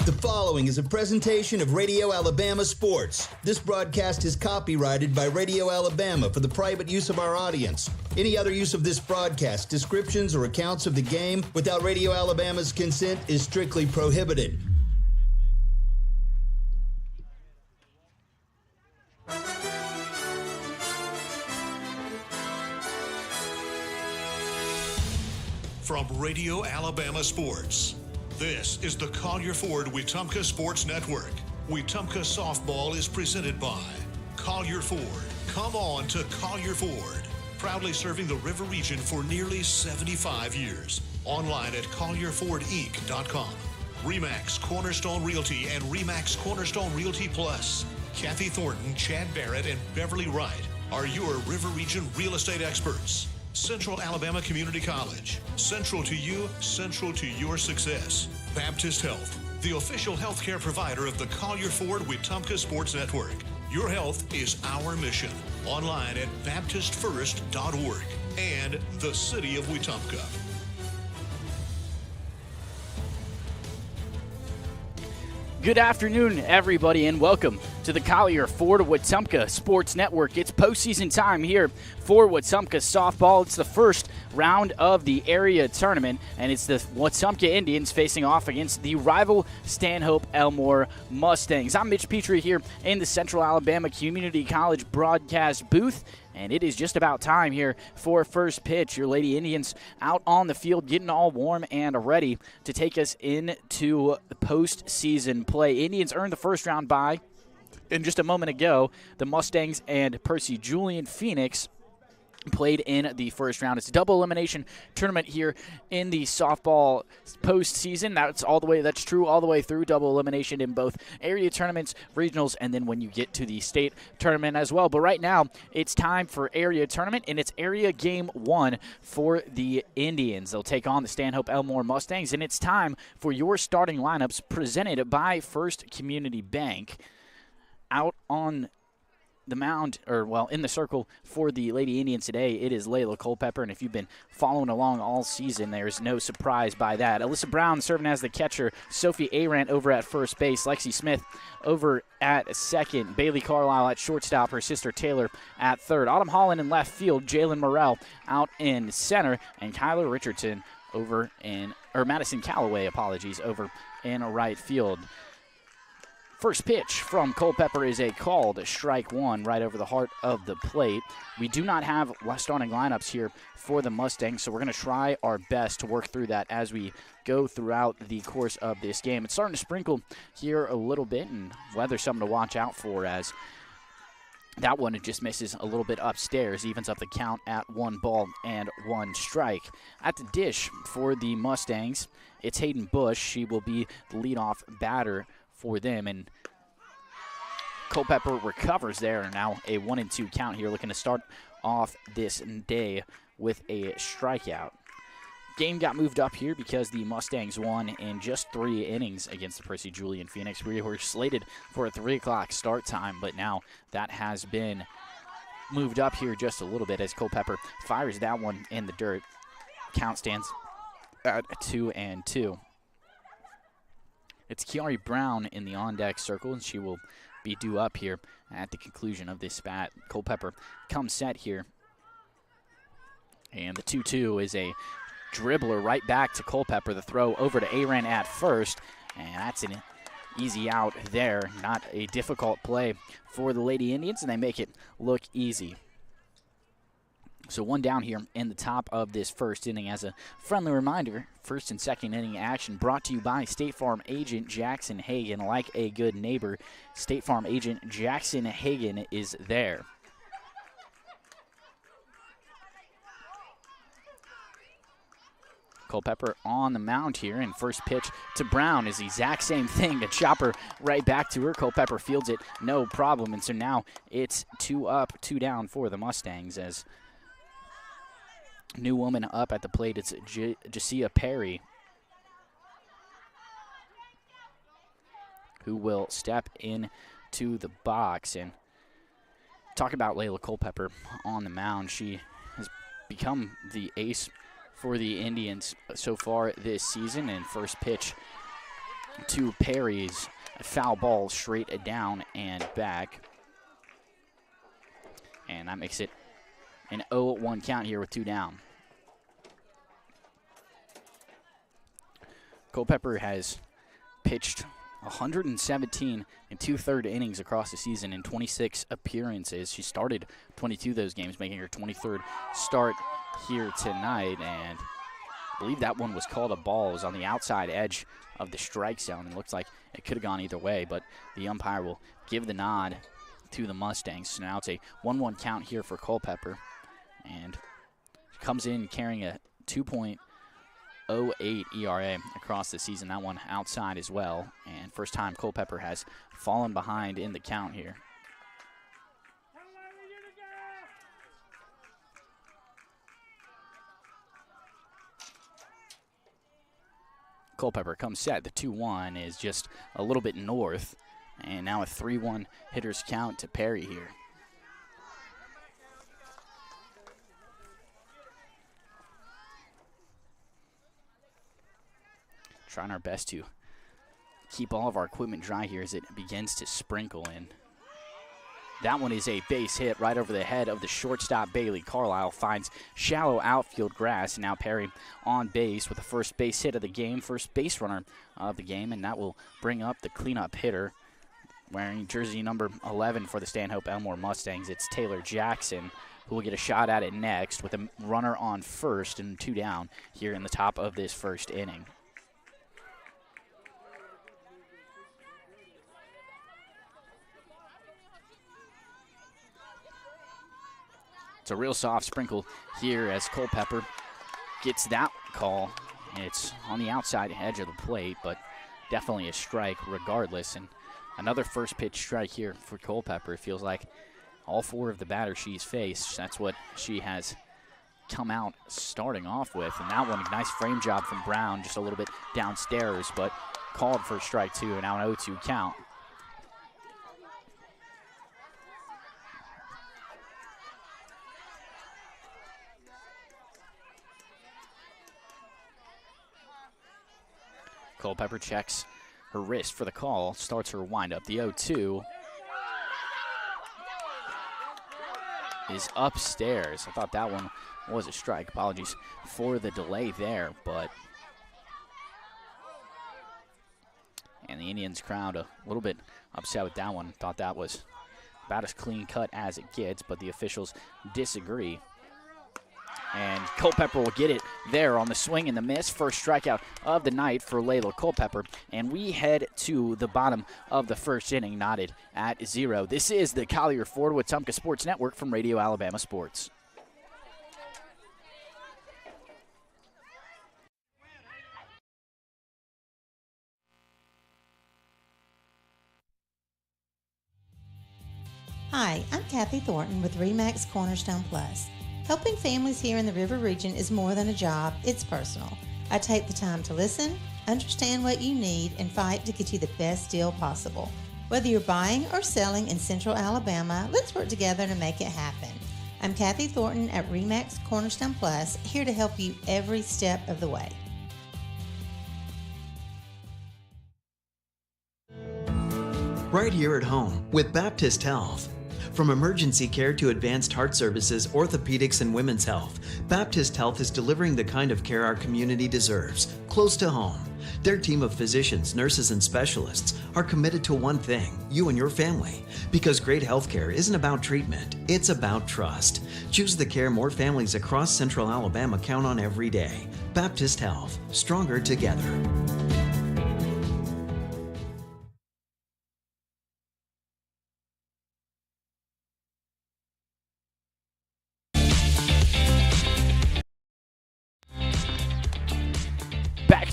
The following is a presentation of Radio Alabama Sports. This broadcast is copyrighted by Radio Alabama for the private use of our audience. Any other use of this broadcast, descriptions, or accounts of the game without Radio Alabama's consent is strictly prohibited. From Radio Alabama Sports, this is the Collier Ford Wetumpka Sports Network. Wetumpka Softball is presented by Collier Ford. Come on to Collier Ford. Proudly serving the River region for nearly 75 years. Online at collierfordinc.com. Remax Cornerstone Realty and Remax Cornerstone Realty Plus. Kathy Thornton, Chad Barrett, and Beverly Wright are your River region real estate experts. Central Alabama Community College. Central to you, central to your success. Baptist Health, the official healthcare provider of the Collier Ford Wetumpka Sports Network. Your health is our mission. Online at baptistfirst.org and the City of Wetumpka. Good afternoon, everybody, and welcome to the Collier Ford Wetumpka Sports Network. It's postseason time here for Wetumpka softball. It's the first round of the area tournament, and it's the Wetumpka Indians facing off against the rival Stanhope Elmore Mustangs. I'm Mitch Petrie here in the Central Alabama Community College broadcast booth. And it is just about time here for first pitch. Your Lady Indians out on the field getting all warm and ready to take us into the postseason play. Indians earned the first round bye. And just a moment ago, the Mustangs and Percy Julian Phoenix played in the first round. It's a double elimination tournament here in the softball postseason. That's true all the way through. Double elimination in both area tournaments, regionals, and then when you get to the state tournament as well. But right now, it's time for area tournament, and it's area game 1 for the Indians. They'll take on the Stanhope Elmore Mustangs, and it's time for your starting lineups presented by First Community Bank. Out on the mound, in the circle for the Lady Indians today, it is Layla Culpepper, and if you've been following along all season, there's no surprise by that. Alyssa Brown serving as the catcher, Sophie Arant over at first base, Lexi Smith over at second, Bailey Carlisle at shortstop, her sister Taylor at third, Autumn Holland in left field, Jalen Morrell out in center, and Kyler Richardson Madison Callaway, over in right field. First pitch from Culpepper is a called strike one right over the heart of the plate. We do not have starting lineups here for the Mustangs, so we're going to try our best to work through that as we go throughout the course of this game. It's starting to sprinkle here a little bit, and weather's something to watch out for as that one just misses a little bit upstairs, evens up the count at 1 ball and 1 strike. At the dish for the Mustangs, it's Hayden Bush. She will be the leadoff batter for them, and Culpepper recovers there, and now a 1-2 count here, looking to start off this day with a strikeout. Game got moved up here because the Mustangs won in just 3 innings against the Percy Julian Phoenix. We were slated for a 3 o'clock start time, but now that has been moved up here just a little bit as Culpepper fires that one in the dirt. Count stands at 2-2. It's Kiari Brown in the on-deck circle, and she will be due up here at the conclusion of this bat. Culpepper comes set here. And the 2-2 is a dribbler right back to Culpepper. The throw over to Aaron at first, and that's an easy out there. Not a difficult play for the Lady Indians, and they make it look easy. So 1 down here in the top of this first inning. As a friendly reminder, first and second inning action brought to you by State Farm agent Jackson Hagan. Like a good neighbor, State Farm agent Jackson Hagan is there. Culpepper on the mound here, and first pitch to Brown is the exact same thing. The chopper right back to her. Culpepper fields it, no problem, and so now it's 2 up, 2 down for the Mustangs as new woman up at the plate. It's Jacia Perry, who will step into the box. And talk about Layla Culpepper on the mound. She has become the ace for the Indians so far this season, and first pitch to Perry's foul ball straight down and back. And that makes it an 0-1 count here with 2 down. Culpeper has pitched 117 and 2/3 innings across the season in 26 appearances. She started 22 of those games, making her 23rd start here tonight. And I believe that one was called a ball. It was on the outside edge of the strike zone. It looks like it could have gone either way, but the umpire will give the nod to the Mustangs. So now it's a 1-1 count here for Culpeper. And comes in carrying a 2.08 ERA across the season. That one outside as well. And first time Culpeper has fallen behind in the count here. Culpeper comes set. The 2-1 is just a little bit north. And now a 3-1 hitter's count to Perry here. Trying our best to keep all of our equipment dry here as it begins to sprinkle in. That one is a base hit right over the head of the shortstop, Bailey Carlisle. Finds shallow outfield grass. And now Perry on base with the first base hit of the game, first base runner of the game, and that will bring up the cleanup hitter wearing jersey number 11 for the Stanhope Elmore Mustangs. It's Taylor Jackson, who will get a shot at it next with a runner on first and 2 down here in the top of this first inning. It's a real soft sprinkle here as Culpeper gets that call. It's on the outside edge of the plate, but definitely a strike regardless. And another first pitch strike here for Culpeper. It feels like all 4 of the batters she's faced, that's what she has come out starting off with. And that one, a nice frame job from Brown, just a little bit downstairs, but called for strike 2, and now an 0-2 count. Culpeper checks her wrist for the call, starts her windup. The 0-2 is upstairs. I thought that one was a strike. Apologies for the delay there, but. And the Indians crowd a little bit upset with that one. Thought that was about as clean cut as it gets, but the officials disagree. And Culpeper will get it there on the swing and the miss. First strikeout of the night for Layla Culpeper. And we head to the bottom of the first inning, knotted at 0. This is the Collier Ford Wetumpka Sports Network from Radio Alabama Sports. Hi, I'm Kathy Thornton with RE/MAX Cornerstone Plus. Helping families here in the River Region is more than a job, it's personal. I take the time to listen, understand what you need, and fight to get you the best deal possible. Whether you're buying or selling in Central Alabama, let's work together to make it happen. I'm Kathy Thornton at RE/MAX Cornerstone Plus, here to help you every step of the way. Right here at home with Baptist Health. From emergency care to advanced heart services, orthopedics, and women's health, Baptist Health is delivering the kind of care our community deserves, close to home. Their team of physicians, nurses, and specialists are committed to one thing, you and your family. Because great health care isn't about treatment, it's about trust. Choose the care more families across Central Alabama count on every day. Baptist Health, stronger together.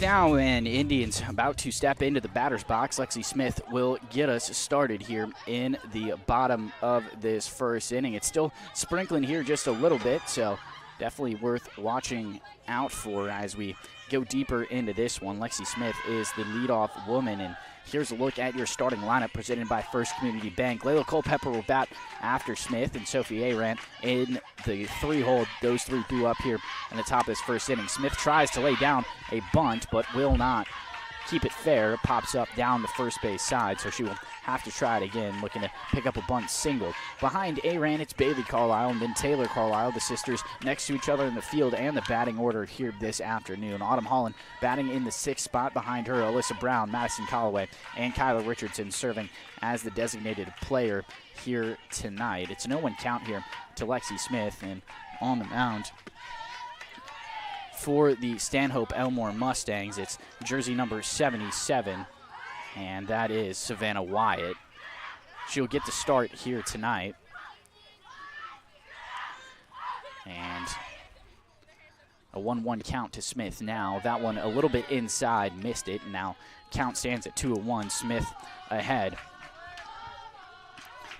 Now, and Indians about to step into the batter's box. Lexi Smith will get us started here in the bottom of this first inning. It's still sprinkling here just a little bit, so definitely worth watching out for as we go deeper into this one. Lexi Smith is the leadoff woman, and here's a look at your starting lineup presented by First Community Bank. Layla Culpeper will bat after Smith, and Sophie Arant in the 3-hole. Those 3 due up here in the top of this first inning. Smith tries to lay down a bunt, but will not keep it fair. Pops up down the first base side, so she will have to try it again, looking to pick up a bunt single. Behind Aaron, it's Bailey Carlisle and then Taylor Carlisle, the sisters next to each other in the field and the batting order here this afternoon. Autumn Holland batting in the 6th spot. Behind her, Alyssa Brown, Madison Calloway, and Kyla Richardson serving as the designated player here tonight. It's a 0-1 count here to Lexi Smith, and on the mound for the Stanhope Elmore Mustangs, it's jersey number 77, and that is Savannah Wyatt. She'll get the start here tonight. And a 1-1 count to Smith now. That one a little bit inside, missed it. Now count stands at 2-1, Smith ahead.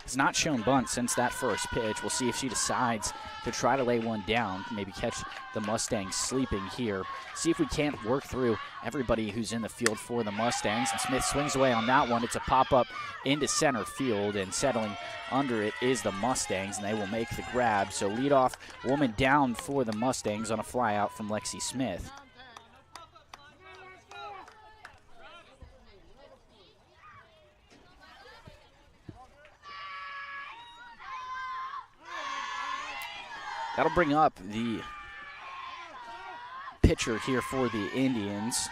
Has not shown bunt since that first pitch. We'll see if she decides to try to lay one down, maybe catch the Mustangs sleeping here. See if we can't work through everybody who's in the field for the Mustangs. And Smith swings away on that one. It's a pop-up into center field, and settling under it is the Mustangs, and they will make the grab. So leadoff woman down for the Mustangs on a flyout from Lexi Smith. That'll bring up the pitcher here for the Indians,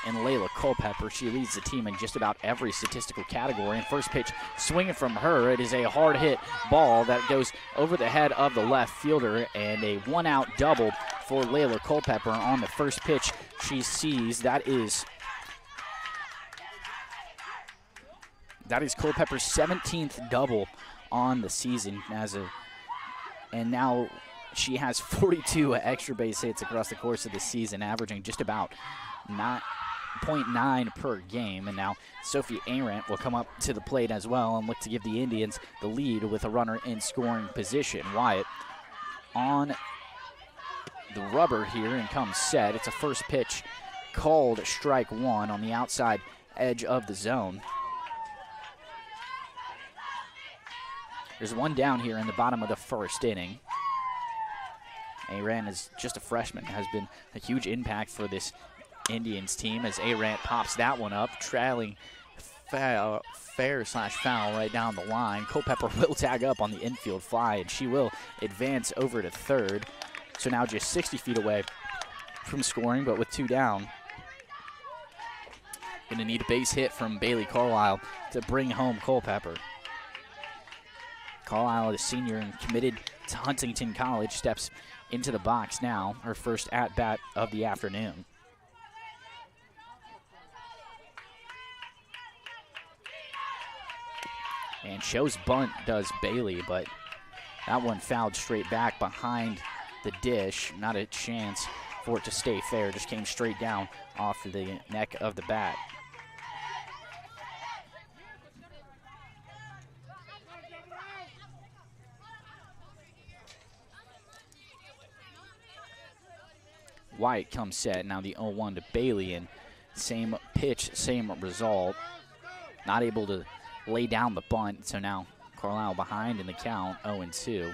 and Layla Culpepper. She leads the team in just about every statistical category. And first pitch swinging from her. It is a hard hit ball that goes over the head of the left fielder, and a 1-out double for Layla Culpepper on the first pitch she sees. That is Culpepper's 17th double on the season and now she has 42 extra base hits across the course of the season, averaging just about 0.9 per game. And now Sophie Arendt will come up to the plate as well and look to give the Indians the lead with a runner in scoring position. Wyatt on the rubber here and comes set. It's a first pitch called strike one on the outside edge of the zone. There's one down here in the bottom of the first inning. Aran is just a freshman, has been a huge impact for this Indians team as Aran pops that one up, trailing fair/foul right down the line. Culpepper will tag up on the infield fly, and she will advance over to third. So now just 60 feet away from scoring, but with two down. Going to need a base hit from Bailey Carlisle to bring home Culpepper. Carlisle, the senior and committed to Huntington College, steps into the box now, her first at-bat of the afternoon. And shows bunt does Bailey, but that one fouled straight back behind the dish. Not a chance for it to stay fair, just came straight down off the neck of the bat. Wyatt comes set, now the 0-1 to Bailey, and same pitch, same result. Not able to lay down the bunt, so now Carlisle behind in the count, 0-2.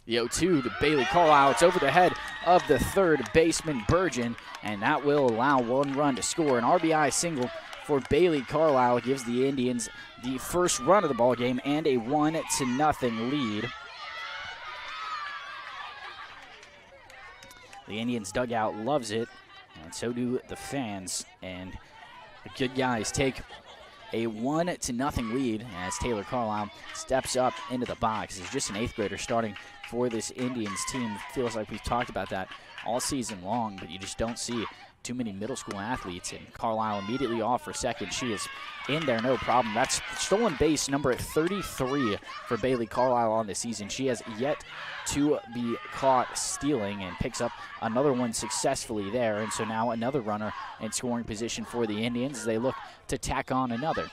The 0-2 to Bailey Carlisle. It's over the head of the third baseman, Burgeon, and that will allow one run to score. An RBI single for Bailey Carlisle gives the Indians the first run of the ball game and a 1-0 lead. The Indians dugout loves it, and so do the fans. And the good guys take a 1-0 lead as Taylor Carlisle steps up into the box. He's just an 8th grader starting for this Indians team. It feels like we've talked about that all season long, but you just don't see too many middle school athletes. And Carlisle immediately off for second. She is in there, no problem. That's stolen base number 33 for Bailey Carlisle on the season. She has yet to be caught stealing and picks up another one successfully there. And so now another runner in scoring position for the Indians as they look to tack on another.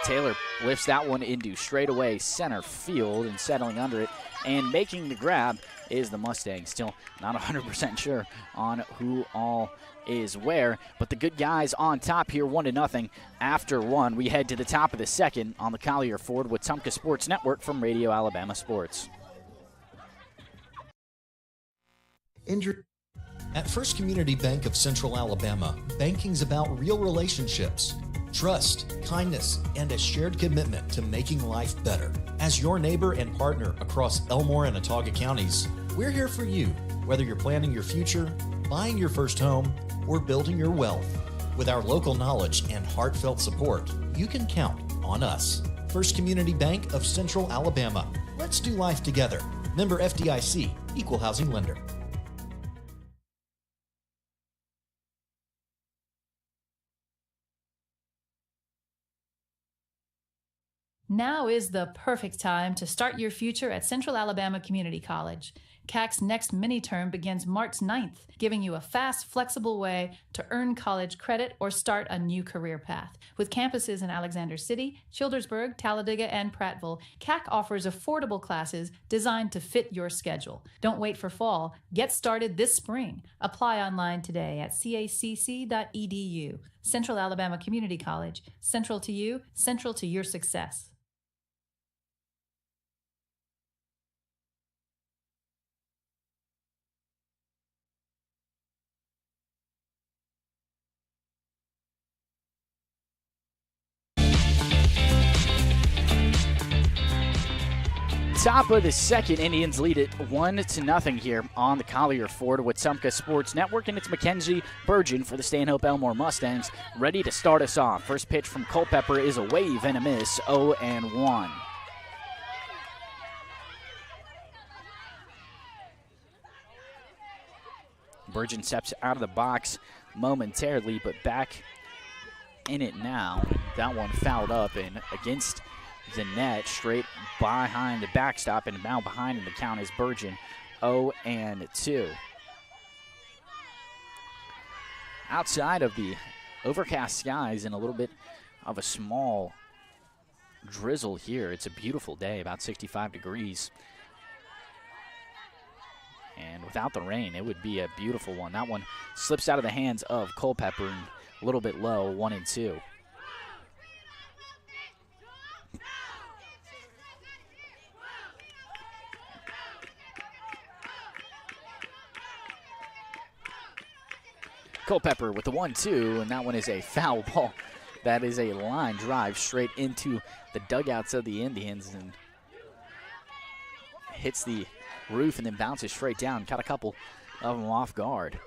Taylor lifts that one into straightaway center field, and settling under it and making the grab is the Mustangs. Still not 100% sure on who all is where, but the good guys on top here, 1-0 after one. We head to the top of the second on the Collier Ford Wetumpka Sports Network from Radio Alabama Sports. At First Community Bank of Central Alabama, banking's about real relationships, trust, kindness, and a shared commitment to making life better. As your neighbor and partner across Elmore and Autauga counties, we're here for you, whether you're planning your future, buying your first home, or building your wealth. With our local knowledge and heartfelt support, you can count on us. First Community Bank of Central Alabama. Let's do life together. Member FDIC, Equal Housing Lender. Now is the perfect time to start your future at Central Alabama Community College. CAC's next mini-term begins March 9th, giving you a fast, flexible way to earn college credit or start a new career path. With campuses in Alexander City, Childersburg, Talladega, and Prattville, CAC offers affordable classes designed to fit your schedule. Don't wait for fall. Get started this spring. Apply online today at cacc.edu. Central Alabama Community College. Central to you, central to your success. Top of the second, Indians lead it 1-0 here on the Collier Ford Wetumpka Sports Network, and it's Mackenzie Burgeon for the Stanhope Elmore Mustangs ready to start us off. First pitch from Culpepper is a wave and a miss, 0-1. Burgeon steps out of the box momentarily, but back in it now. That one fouled up and against the net, straight behind the backstop, and now behind in the count is Burgeon, 0-2. Outside of the overcast skies and a little bit of a small drizzle here, it's a beautiful day, about 65 degrees. And without the rain, it would be a beautiful one. That one slips out of the hands of Culpepper and a little bit low, 1-2. Culpepper with the 1-2, and that one is a foul ball. That is a line drive straight into the dugouts of the Indians and hits the roof and then bounces straight down. Caught a couple of them off guard.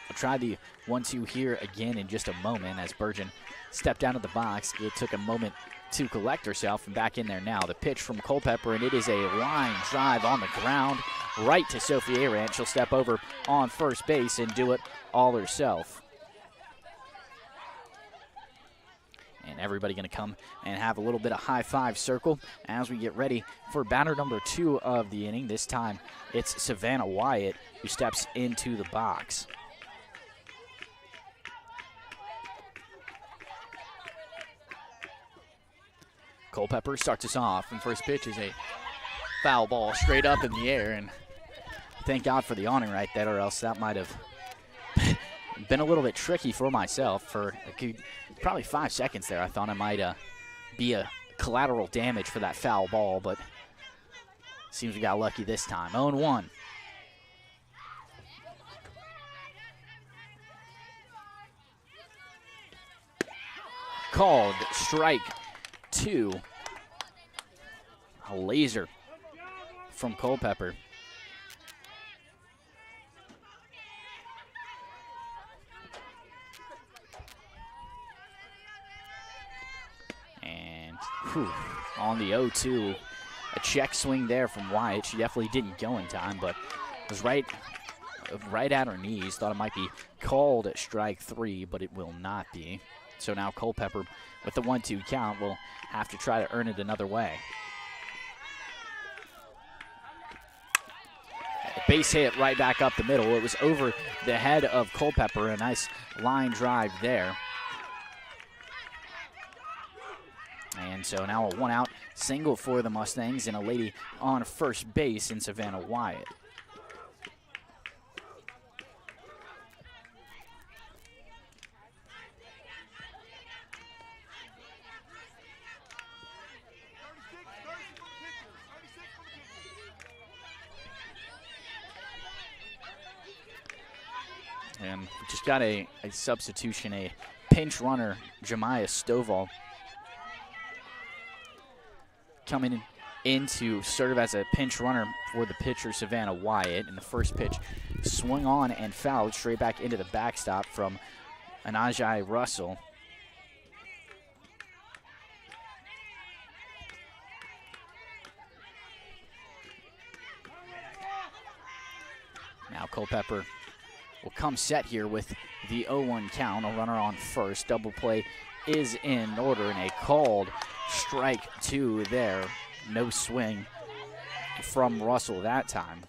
I'll try the 1-2 here again in just a moment as Burgeon stepped down to the box. It took a moment to collect herself and back in there now. The pitch from Culpepper, and it is a line drive on the ground right to Sophie Arant. She'll step over on first base and do it all herself. And everybody going to come and have a little bit of high-five circle as we get ready for batter number 2 of the inning. This time it's Savannah Wyatt who steps into the box. Culpepper starts us off, and first pitch is a foul ball straight up in the air, and thank God for the awning right there, or else that might have been a little bit tricky for myself. For probably 5 seconds there, I thought I might be a collateral damage for that foul ball, but seems we got lucky this time. 0-1. Called strike 2. A laser from Culpepper. And on the 0-2, a check swing there from Wyatt. She definitely didn't go in time, but was right at her knees. Thought it might be called at strike 3, but it will not be. So now Culpepper, with the 1-2 count, will have to try to earn it another way. Base hit right back up the middle. It was over the head of Culpepper. A nice line drive there. And so now a one-out single for the Mustangs and a lady on first base in Savannah Wyatt. And we just got a substitution, a pinch runner, Jemiah Stovall, coming in to serve as a pinch runner for the pitcher, Savannah Wyatt. And the first pitch swung on and fouled straight back into the backstop from Anajai Russell. Now Culpepper will come set here with the 0-1 count. A runner on first. Double play is in order, and a called strike two there. No swing from Russell that time.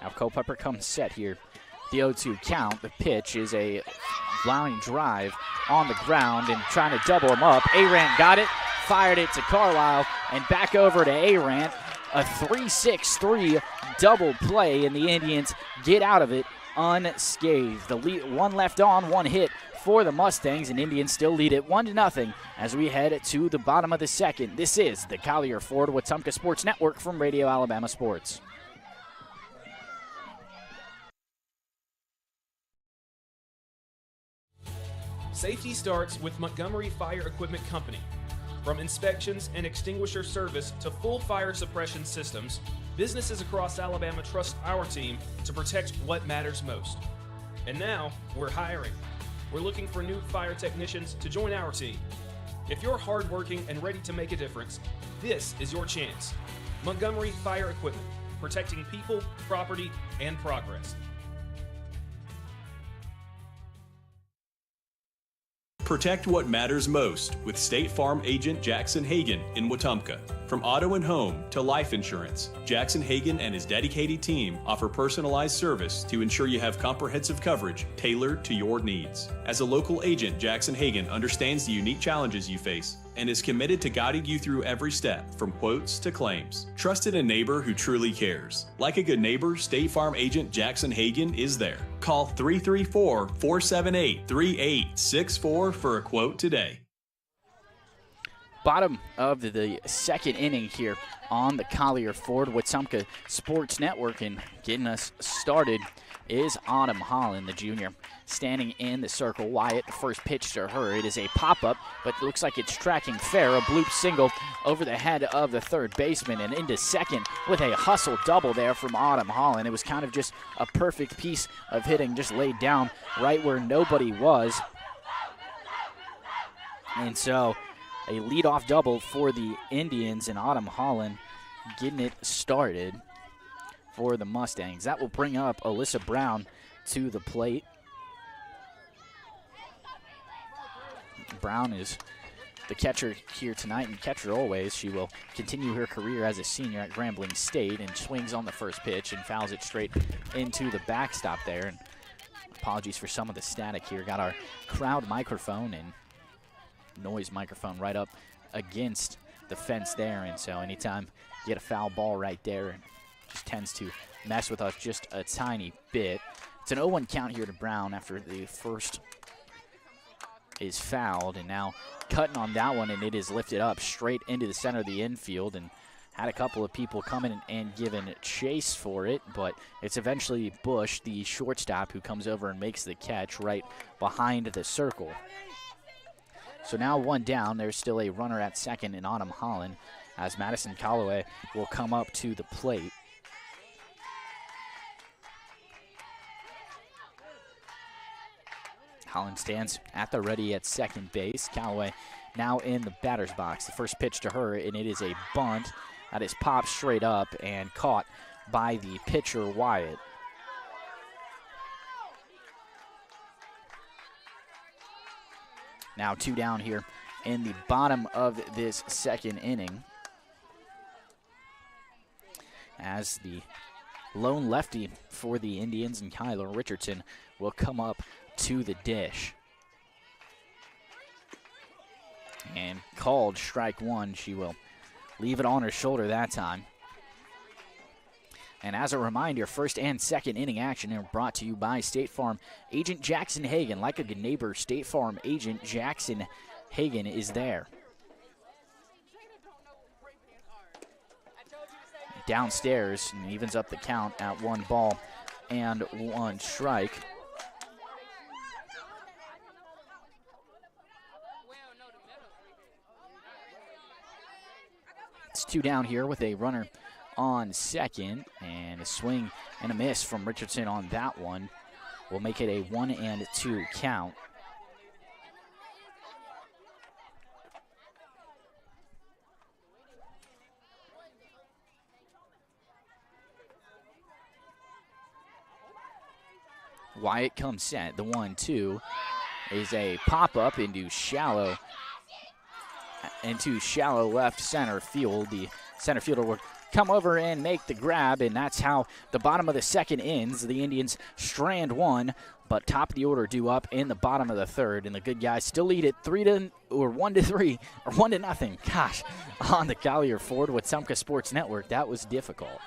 Now Culpepper comes set here. The 0-2 count. The pitch is a line drive on the ground and trying to double him up. Arant got it. Fired it to Carlisle, and back over to Arant. A 3-6-3 double play, and the Indians get out of it unscathed. The lead, one left on, one hit for the Mustangs, and Indians still lead it 1-0 as we head to the bottom of the second. This is the Collier Ford Wetumpka Sports Network from Radio Alabama Sports. Safety starts with Montgomery Fire Equipment Company. From inspections and extinguisher service to full fire suppression systems, businesses across Alabama trust our team to protect what matters most. And now, we're hiring. We're looking for new fire technicians to join our team. If you're hardworking and ready to make a difference, this is your chance. Montgomery Fire Equipment, protecting people, property, and progress. Protect what matters most with State Farm agent Jackson Hagan in Wetumpka. From auto and home to life insurance, Jackson Hagan and his dedicated team offer personalized service to ensure you have comprehensive coverage tailored to your needs. As a local agent, Jackson Hagan understands the unique challenges you face and is committed to guiding you through every step, from quotes to claims. Trust in a neighbor who truly cares. Like a good neighbor, State Farm agent Jackson Hagan is there. Call 334-478-3864 for a quote today. Bottom of the second inning here on the Collier Ford Wetumpka Sports Network, and getting us started is Autumn Holland, the junior, standing in the circle. Wyatt, the first pitch to her. It is a pop-up, but it looks like it's tracking fair. A bloop single over the head of the third baseman and into second with a hustle double there from Autumn Holland. It was kind of just a perfect piece of hitting, just laid down right where nobody was. And so a leadoff double for the Indians, and Autumn Holland getting it started for the Mustangs. That will bring up Alyssa Brown to the plate. Brown is the catcher here tonight, and catcher always. She will continue her career as a senior at Grambling State, and swings on the first pitch and fouls it straight into the backstop there. And apologies for some of the static here. Got our crowd microphone and noise microphone right up against the fence there, and so anytime you get a foul ball right there, it just tends to mess with us just a tiny bit. It's an 0-1 count here to Brown after the first is fouled, and now cutting on that one, and it is lifted up straight into the center of the infield, and had a couple of people coming and giving chase for it, but it's eventually Bush, the shortstop, who comes over and makes the catch right behind the circle. So now one down. There's still a runner at second in Autumn Holland, as Madison Calloway will come up to the plate. Holland stands at the ready at second base. Calloway now in the batter's box. The first pitch to her, and it is a bunt that is popped straight up and caught by the pitcher, Wyatt. Now two down here in the bottom of this second inning, as the lone lefty for the Indians, and Kyler Richardson will come up to the dish. And called strike one. She will leave it on her shoulder that time. And as a reminder, first and second inning action are brought to you by State Farm agent Jackson Hagan. Like a good neighbor, State Farm agent Jackson Hagan is there. Downstairs, and evens up the count at 1 ball and 1 strike. It's 2 down here with a runner on second, and a swing and a miss from Richardson on that one will make it a 1-2 count. Wyatt comes set. The 1-2 is a pop-up into shallow left center field. The center fielder will come over and make the grab, and that's how the bottom of the second ends. The Indians strand one, but top of the order due up in the bottom of the third, and the good guys still lead it 1-3 or 1-0. Gosh, on the Collier Ford Wetumpka Sports Network, that was difficult.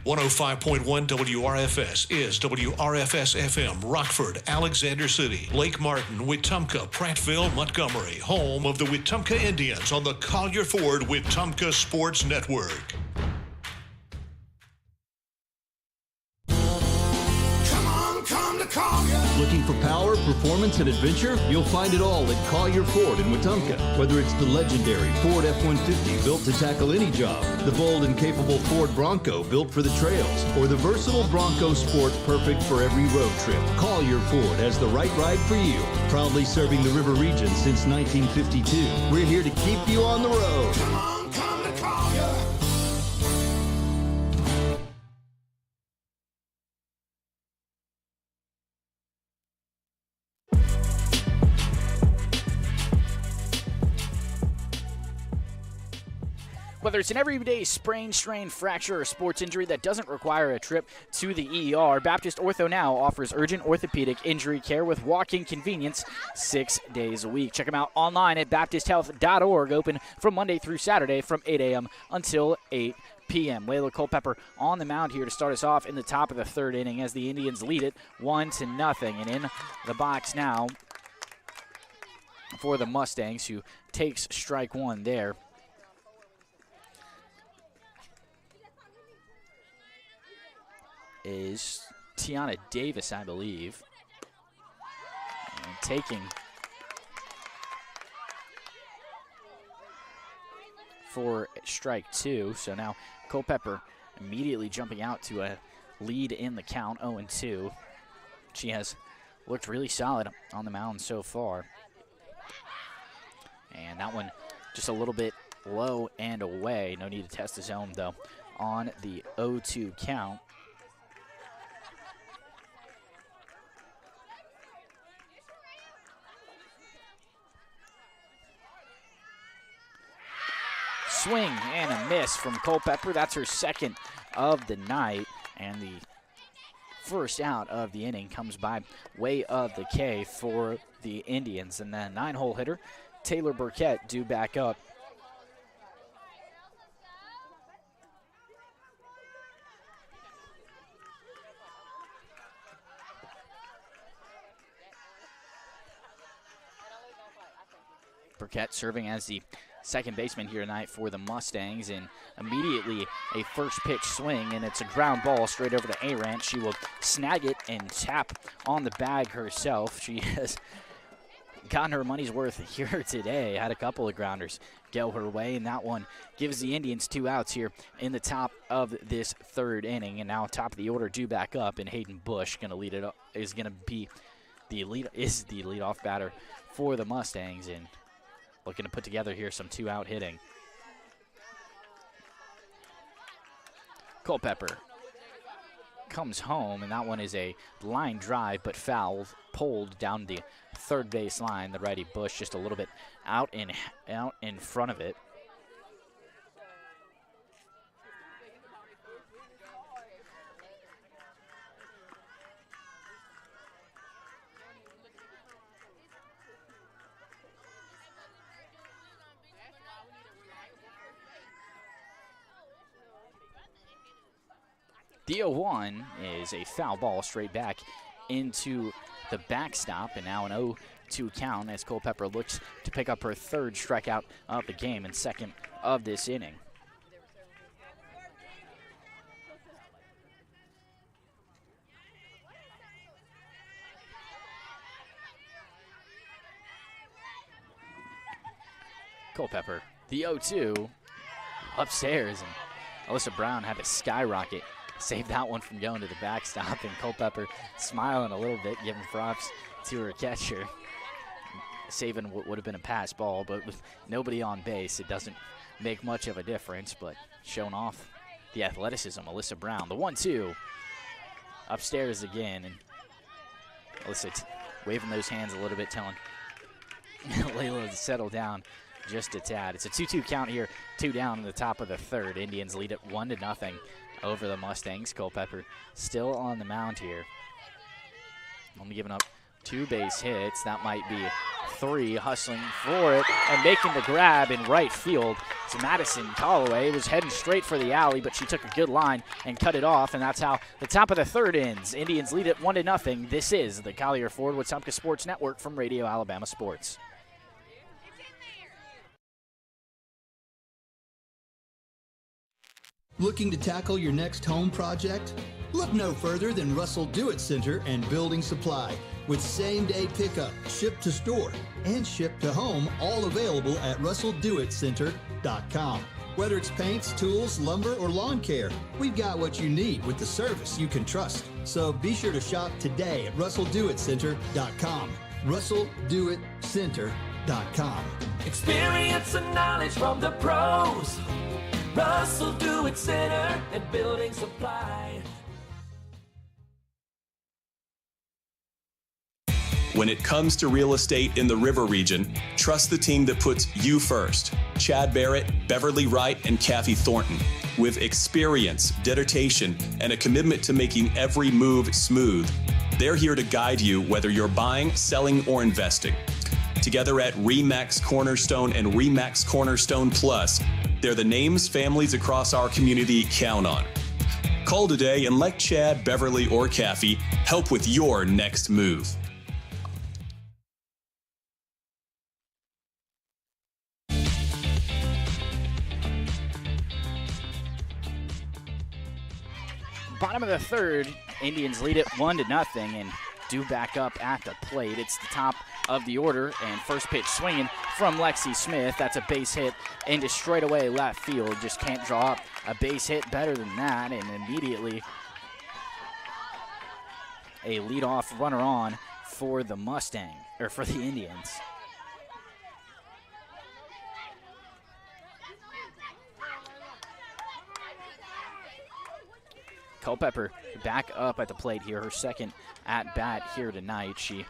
105.1 WRFS is WRFS-FM, Rockford, Alexander City, Lake Martin, Wetumpka, Prattville, Montgomery, home of the Wetumpka Indians on the Collier Ford Wetumpka Sports Network. Looking for power, performance, and adventure? You'll find it all at Collier Ford in Wetumpka. Whether it's the legendary Ford F-150 built to tackle any job, the bold and capable Ford Bronco built for the trails, or the versatile Bronco Sport perfect for every road trip, Collier Ford has the right ride for you. Proudly serving the River region since 1952. We're here to keep you on the road. Come on, come to Collier. Whether it's an everyday sprain, strain, fracture, or sports injury that doesn't require a trip to the ER, Baptist Ortho Now offers urgent orthopedic injury care with walk-in convenience 6 days a week. Check them out online at baptisthealth.org, open from Monday through Saturday from 8 a.m. until 8 p.m. Layla Culpepper on the mound here to start us off in the top of the third inning as the Indians lead it 1-0. And in the box now for the Mustangs, who takes strike one there, is Tiana Davis, I believe. And taking for strike two. So now Culpepper immediately jumping out to a lead in the count, 0-2. She has looked really solid on the mound so far. And that one just a little bit low and away. No need to test the zone, though, on the 0-2 count. Swing and a miss from Culpepper. That's her second of the night, and the first out of the inning comes by way of the K for the Indians. And then 9-hole hitter Taylor Burkett due back up. Burkett serving as the second baseman here tonight for the Mustangs, and immediately a first pitch swing, and it's a ground ball straight over to Arant. She will snag it and tap on the bag herself. She has gotten her money's worth here today. Had a couple of grounders go her way, and that one gives the Indians 2 outs here in the top of this third inning. And now top of the order due back up, and Hayden Bush going to lead it up, is going to be the leadoff batter for the Mustangs, and looking to put together here some 2-out hitting. Culpepper comes home, and that one is a line drive but foul, pulled down the third base line. The righty Bush just a little bit out in front of it. The 0-1 is a foul ball straight back into the backstop, and now an 0-2 count as Culpepper looks to pick up her third strikeout of the game and second of this inning. Culpepper, the 0-2 upstairs, and Alyssa Brown had to skyrocket. Save that one from going to the backstop, and Culpepper smiling a little bit, giving props to her catcher. Saving what would have been a pass ball, but with nobody on base, it doesn't make much of a difference, but showing off the athleticism, Alyssa Brown. The 1-2 upstairs again, and Alyssa waving those hands a little bit, telling Layla to settle down just a tad. It's a 2-2 count here, 2 down in the top of the third. Indians lead it 1-0 over the Mustangs. Culpepper still on the mound here. Only giving up 2 base hits. That might be 3, hustling for it and making the grab in right field. So Madison Callaway was heading straight for the alley, but she took a good line and cut it off, and that's how the top of the third ends. Indians lead it 1-0. This is the Collier Ford Wetumpka Sports Network from Radio Alabama Sports. Looking to tackle your next home project? Look no further than Russell Do-It Center and Building Supply, with same-day pickup, ship to store, and ship to home, all available at russelldoitcenter.com. Whether it's paints, tools, lumber, or lawn care, we've got what you need with the service you can trust. So be sure to shop today at russelldoitcenter.com. russelldoitcenter.com. Experience and knowledge from the pros. Russell Do-It Center and Building Supply. When it comes to real estate in the River region, trust the team that puts you first. Chad Barrett, Beverly Wright, and Kathy Thornton. With experience, dedication, and a commitment to making every move smooth, they're here to guide you whether you're buying, selling, or investing. Together at RE/MAX Cornerstone and RE/MAX Cornerstone Plus, they're the names families across our community count on. Call today and let Chad, Beverly, or Kathy help with your next move. Bottom of the third, Indians lead it 1-0 and do back up at the plate. It's the top of the order, and first pitch swinging from Lexi Smith. That's a base hit into straightaway left field. Just can't draw up a base hit better than that, and immediately a leadoff runner on for the for the Indians. Culpepper back up at the plate here, her second at bat here tonight. She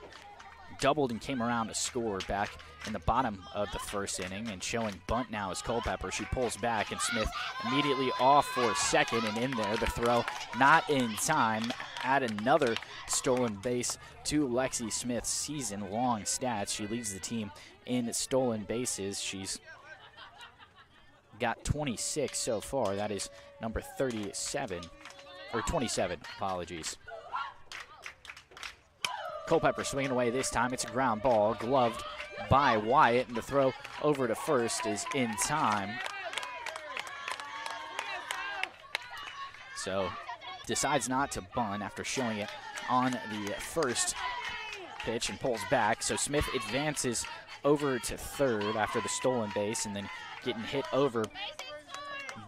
doubled and came around to score back in the bottom of the first inning, and showing bunt now is Culpepper. She pulls back, and Smith immediately off for second, and in there the throw not in time. Add another stolen base to Lexi Smith's season-long stats. She leads the team in stolen bases. She's got 26 so far. That is number 37. Or 27, apologies. Culpepper swinging away this time. It's a ground ball, gloved by Wyatt, and the throw over to first is in time. So decides not to bunt after showing it on the first pitch and pulls back. So Smith advances over to third after the stolen base and then getting hit over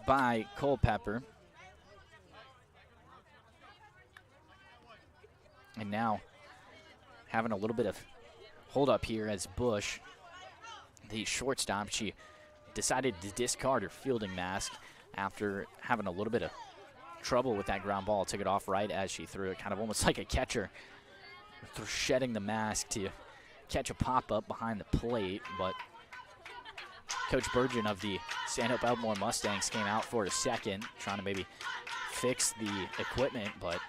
by Culpepper. And now having a little bit of hold up here as Bush, the shortstop, she decided to discard her fielding mask after having a little bit of trouble with that ground ball. Took it off right as she threw it, kind of almost like a catcher shedding the mask to catch a pop-up behind the plate, but Coach Burgeon of the Stanhope Elmore Mustangs came out for a second, trying to maybe fix the equipment, but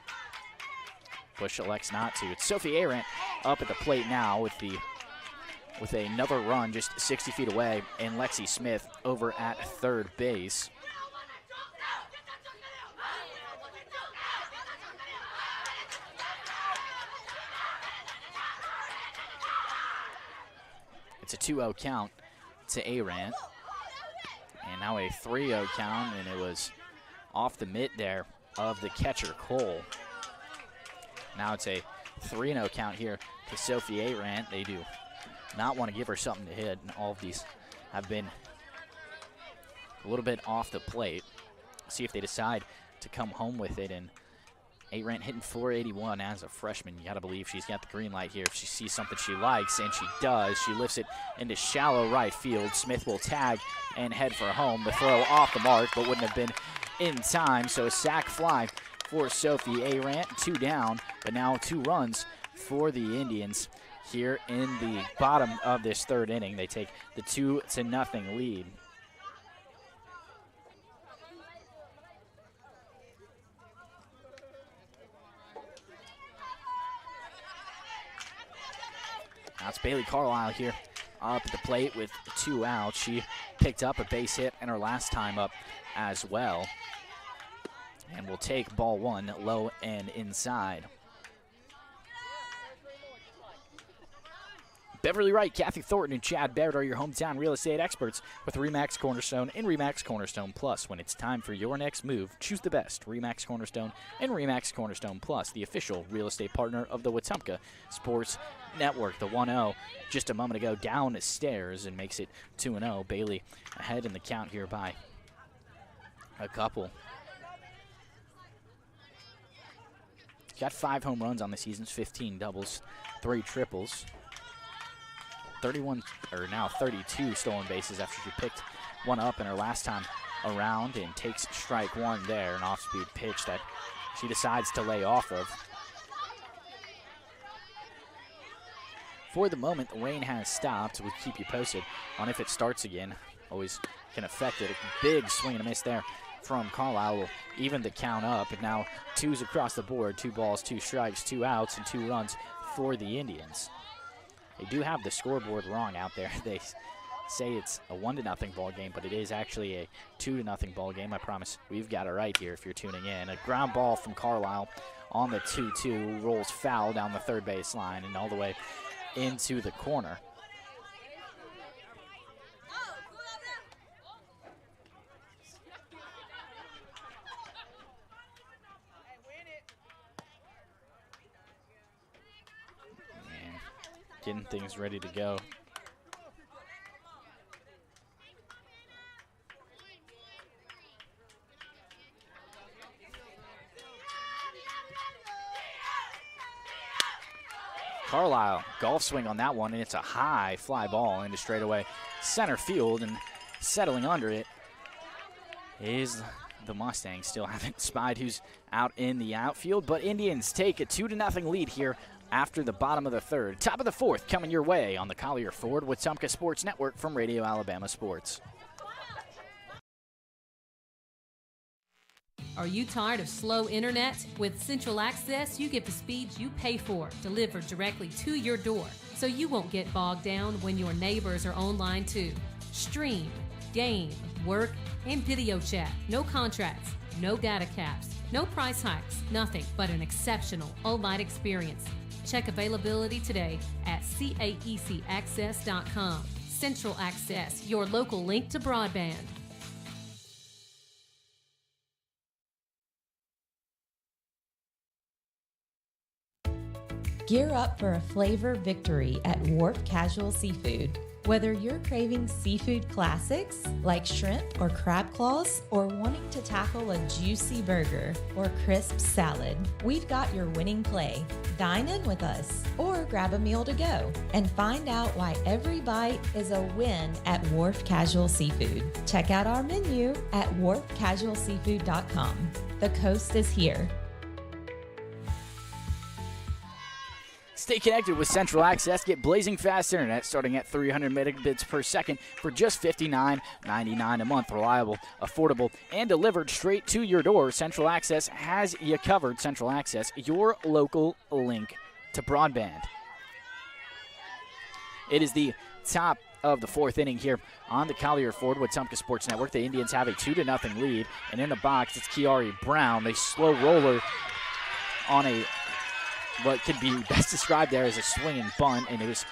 Bush elects not to. It's Sophie Arendt up at the plate now with another run just 60 feet away, and Lexi Smith over at third base. It's a 2-0 count to Arendt. And now a 3-0 count, and it was off the mitt there of the catcher, Cole. Now it's a 3-0 count here to Sophie Arendt. They do not want to give her something to hit, and all of these have been a little bit off the plate. See if they decide to come home with it, and Arendt hitting .481 as a freshman. You got to believe she's got the green light here if she sees something she likes, and she does. She lifts it into shallow right field. Smith will tag and head for home. The throw off the mark, but wouldn't have been in time, so a sac fly for Sophie Arendt. 2 down, but now 2 runs for the Indians here in the bottom of this third inning. They take the 2-0 lead. Now it's Bailey Carlisle here up at the plate with 2 outs. She picked up a base hit in her last time up as well. And will take ball 1 low and inside. Beverly Wright, Kathy Thornton, and Chad Barrett are your hometown real estate experts with RE/MAX Cornerstone and RE/MAX Cornerstone Plus. When it's time for your next move, choose the best. RE/MAX Cornerstone and RE/MAX Cornerstone Plus, the official real estate partner of the Wetumpka Sports Network. The 1-0 just a moment ago down the stairs and makes it 2-0. Bailey ahead in the count here by a couple. Got 5 home runs on the season, 15 doubles, 3 triples. 32 stolen bases after she picked one up in her last time around, and takes strike 1 there, an off-speed pitch that she decides to lay off of. For the moment, the rain has stopped. We'll keep you posted on if it starts again. Always can affect it. A big swing and a miss there from Carlisle will even the count up, and now 2s across the board. 2 balls, 2 strikes, 2 outs, and 2 runs for the Indians. They do have the scoreboard wrong out there. They say it's a 1-0 ball game, but it is actually a 2-0 ball game. I promise we've got it right here if you're tuning in. A ground ball from Carlisle on the 2-2, rolls foul down the third base line and all the way into the corner. Getting things ready to go. Carlisle, golf swing on that one, and it's a high fly ball into straightaway center field, and settling under it is the Mustangs. Still haven't spied who's out in the outfield, but Indians take a 2-0 lead here after the bottom of the third. Top of the fourth coming your way on the Collier Ford Wetumpka Sports Network from Radio Alabama Sports. Are you tired of slow internet? With Central Access, you get the speeds you pay for delivered directly to your door, so you won't get bogged down when your neighbors are online too. Stream, game, work, and video chat. No contracts, no data caps, no price hikes, nothing but an exceptional all-night experience. Check availability today at caecaccess.com. Central Access, your local link to broadband. Gear up for a flavor victory at Wharf Casual Seafood. Whether you're craving seafood classics like shrimp or crab claws, or wanting to tackle a juicy burger or crisp salad, we've got your winning play. Dine in with us or grab a meal to go and find out why every bite is a win at Wharf Casual Seafood. Check out our menu at wharfcasualseafood.com. The coast is here. Stay connected with Central Access. Get blazing fast internet starting at 300 megabits per second for just $59.99 a month. Reliable, affordable, and delivered straight to your door. Central Access has you covered. Central Access, your local link to broadband. It is the top of the fourth inning here on the Collier Ford Wetumpka Sports Network. The Indians have a 2-0 lead, and in the box it's Kiari Brown. They slow roller on a what could be best described there as a swinging bunt, and it was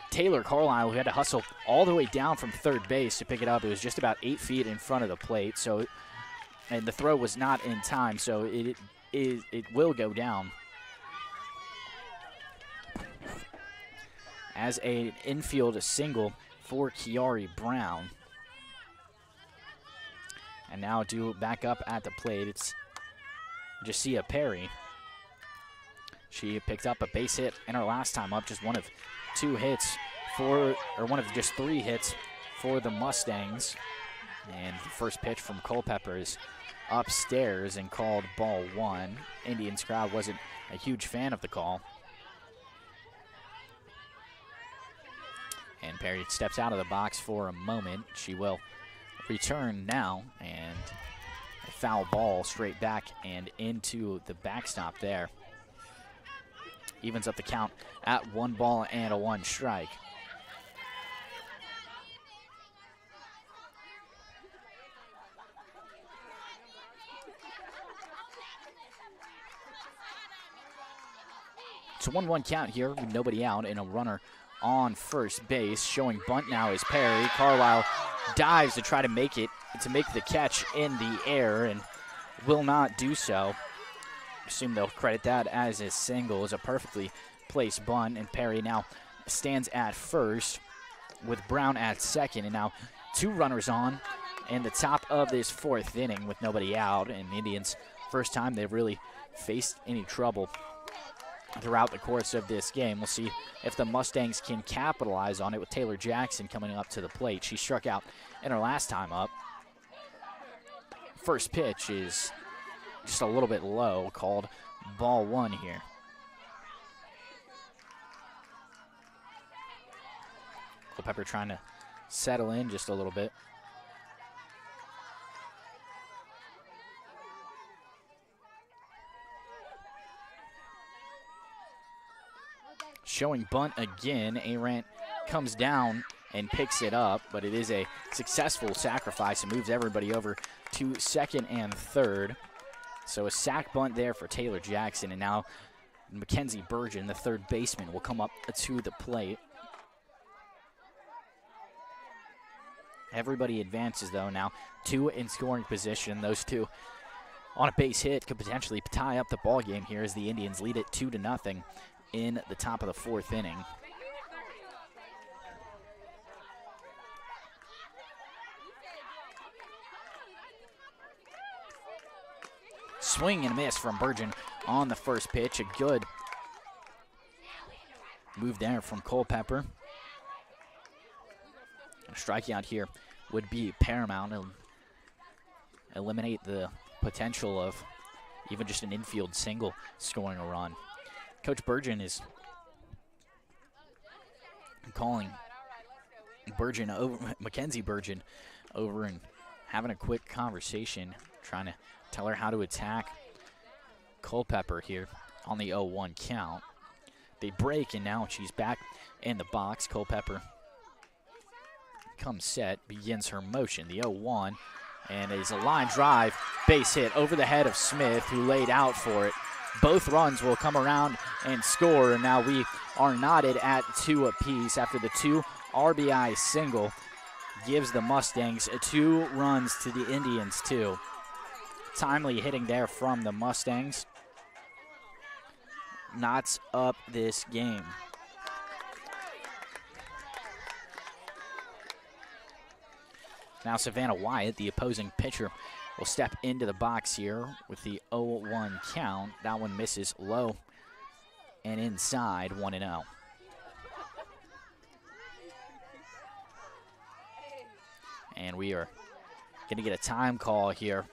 Taylor Carlisle who had to hustle all the way down from third base to pick it up. It was just about 8 feet in front of the plate, so and the throw was not in time, so it will go down as an infield single for Kiari Brown. And now due back up at the plate, it's Jasiah Perry. She picked up a base hit in her last time up, just one of two hits one of just 3 hits for the Mustangs. And the first pitch from Culpepper is upstairs and called ball 1. Indians crowd wasn't a huge fan of the call. And Perry steps out of the box for a moment. She will return now, and a foul ball straight back and into the backstop there. Evens up the count at 1 ball and a 1 strike. It's a 1-1 count here with nobody out and a runner on first base. Showing bunt now is Perry. Carlisle dives to try to make the catch in the air and will not do so. Assume they'll credit that as a single. Is a perfectly placed bunt, and Perry now stands at first with Brown at second, and now 2 runners on in the top of this 4th inning with nobody out, and the Indians first time they've really faced any trouble throughout the course of this game. We'll see if the Mustangs can capitalize on it with Taylor Jackson coming up to the plate. She struck out in her last time up. First pitch is just a little bit low, called ball 1 here. Culpepper trying to settle in just a little bit. Showing bunt again. Arant comes down and picks it up, but it is a successful sacrifice and moves everybody over to second and third. So a sack bunt there for Taylor Jackson, and now Mackenzie Burgeon, the third baseman, will come up to the plate. Everybody advances, though, now 2 in scoring position. Those 2 on a base hit could potentially tie up the ball game here as the Indians lead it 2-0 in the top of the 4th inning. Swing and a miss from Burgeon on the first pitch. A good move there from Culpepper. A strikeout here would be paramount and eliminate the potential of even just an infield single scoring a run. Coach Burgeon is calling Mackenzie Burgeon over and having a quick conversation, trying to tell her how to attack Culpepper here on the 0-1 count. They break, and now she's back in the box. Culpepper comes set, begins her motion. The 0-1, and is a line drive, base hit over the head of Smith, who laid out for it. Both runs will come around and score, and now we are knotted at 2 apiece after the 2 RBI single gives the Mustangs 2 runs to the Indians 2. Timely hitting there from the Mustangs knots up this game. Now Savannah Wyatt, the opposing pitcher, will step into the box here with the 0-1 count. That one misses low and inside, 1-0. And we are going to get a time call here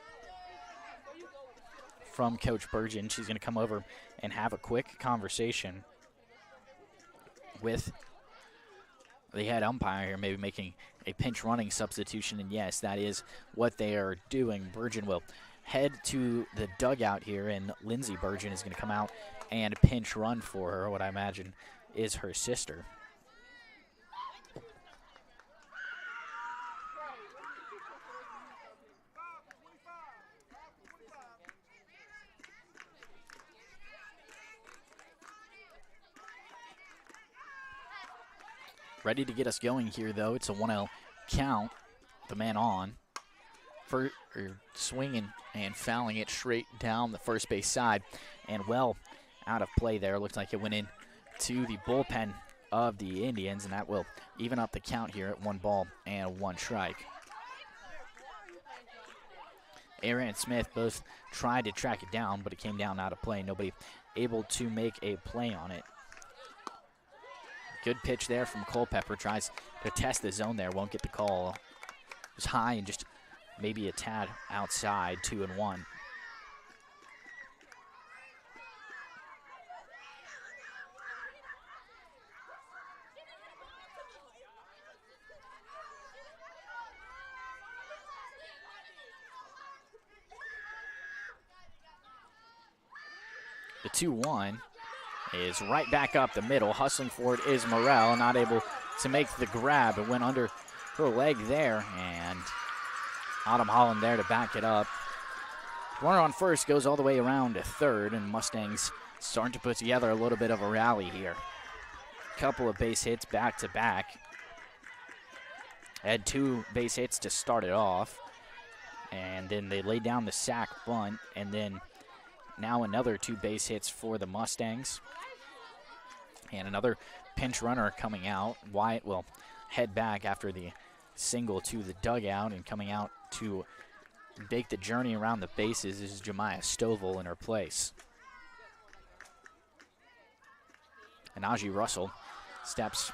from Coach Burgeon. She's going to come over and have a quick conversation with the head umpire here, maybe making a pinch running substitution, and yes, that is what they are doing. Burgeon will head to the dugout here, and Lindsey Burgeon is going to come out and pinch run for her, what I imagine is her sister. Ready to get us going here, though. It's a 1-0 count. The man on. Swinging and fouling it straight down the first base side. And well out of play there. Looks like it went in to the bullpen of the Indians, and that will even up the count here at 1 ball and 1 strike. Aaron and Smith both tried to track it down, but it came down out of play. Nobody able to make a play on it. Good pitch there from Culpepper. Tries to test the zone there. Won't get the call. It was high and just maybe a tad outside. 2-1. The 2-1 is right back up the middle. Hustling for it is Morrell, not able to make the grab. It went under her leg there, and Autumn Holland there to back it up. Runner on first goes all the way around to third, and Mustangs starting to put together a little bit of a rally here. Couple of base hits back to back. Had 2 base hits to start it off, and then they laid down the sack bunt, and then now another 2 base hits for the Mustangs. And another pinch runner coming out. Wyatt will head back after the single to the dugout, and coming out to make the journey around the bases is Jemiah Stovall in her place. And Najee Russell steps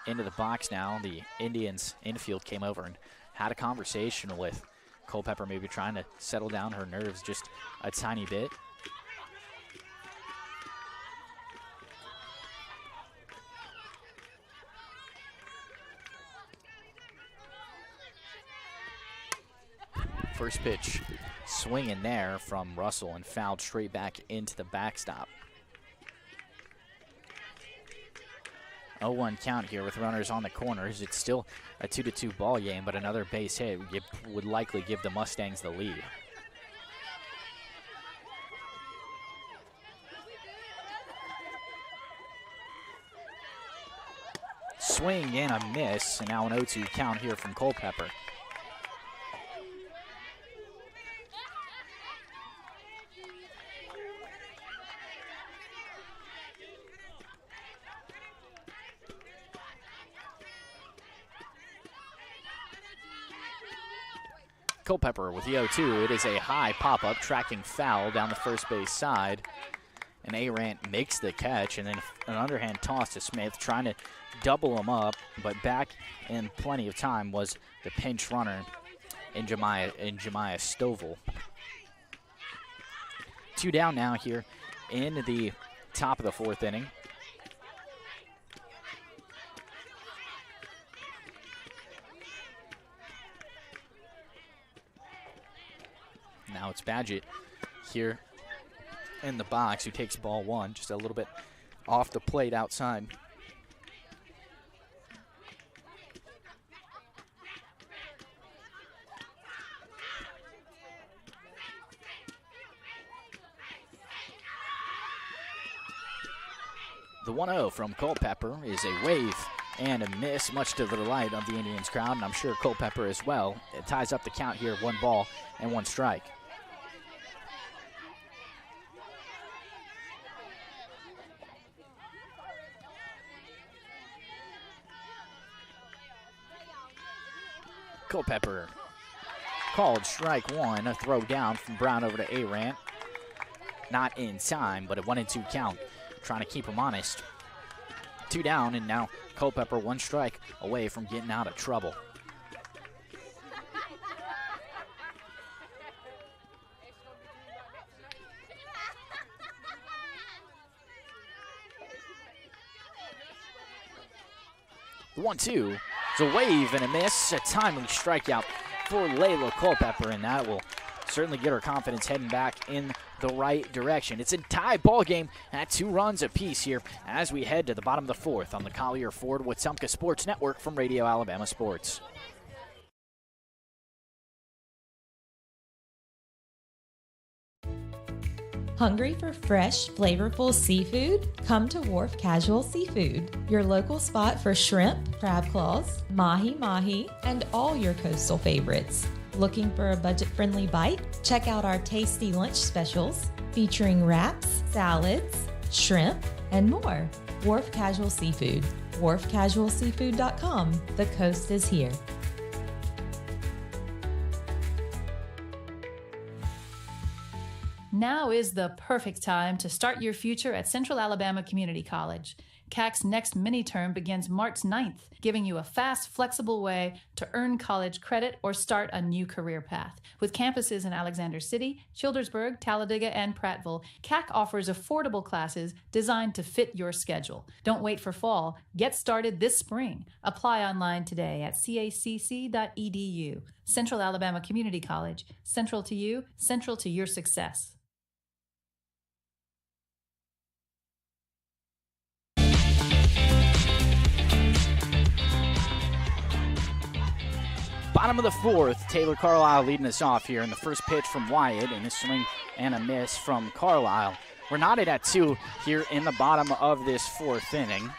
into the box now. The Indians infield came over and had a conversation with Culpepper, maybe trying to settle down her nerves just a tiny bit. First pitch swinging there from Russell and fouled straight back into the backstop. 0-1 count here with runners on the corners. It's still a 2-2 ball game, but another base hit would likely give the Mustangs the lead. Swing and a miss, and now an 0-2 count here from Culpepper. Culpepper with the 0-2. It is a high pop-up, tracking foul down the first base side. And Arant makes the catch, and then an underhand toss to Smith, trying to double him up, but back in plenty of time was the pinch runner in Jemiah Stovall. 2 down now here in the top of the 4th inning. Now it's Badgett here in the box, who takes ball 1, just a little bit off the plate outside. The 1-0 from Culpepper is a wave and a miss, much to the delight of the Indians crowd, and I'm sure Culpepper as well. It ties up the count here, 1 ball and 1 strike. Culpepper called strike 1, a throw down from Brown over to Arant. Not in time, but a 1-2 count, trying to keep him honest. 2 down, and now Culpepper 1 strike away from getting out of trouble. 1-2. It's a wave and a miss, a timely strikeout for Layla Culpepper, and that will certainly get her confidence heading back in the right direction. It's a tie ball game at 2 runs apiece here as we head to the bottom of the 4th on the Collier Ford Wetumpka Sports Network from Radio Alabama Sports. Hungry for fresh, flavorful seafood? Come to Wharf Casual Seafood, your local spot for shrimp, crab claws, mahi-mahi, and all your coastal favorites. Looking for a budget-friendly bite? Check out our tasty lunch specials featuring wraps, salads, shrimp, and more. Wharf Casual Seafood, wharfcasualseafood.com. The coast is here. Now is the perfect time to start your future at Central Alabama Community College. CAC's next mini-term begins March 9th, giving you a fast, flexible way to earn college credit or start a new career path. With campuses in Alexander City, Childersburg, Talladega, and Prattville, CAC offers affordable classes designed to fit your schedule. Don't wait for fall. Get started this spring. Apply online today at cacc.edu. Central Alabama Community College. Central to you, central to your success. Bottom of the 4th, Taylor Carlisle leading us off here in the first pitch from Wyatt, and a swing and a miss from Carlisle. We're knotted at 2 here in the bottom of this 4th inning.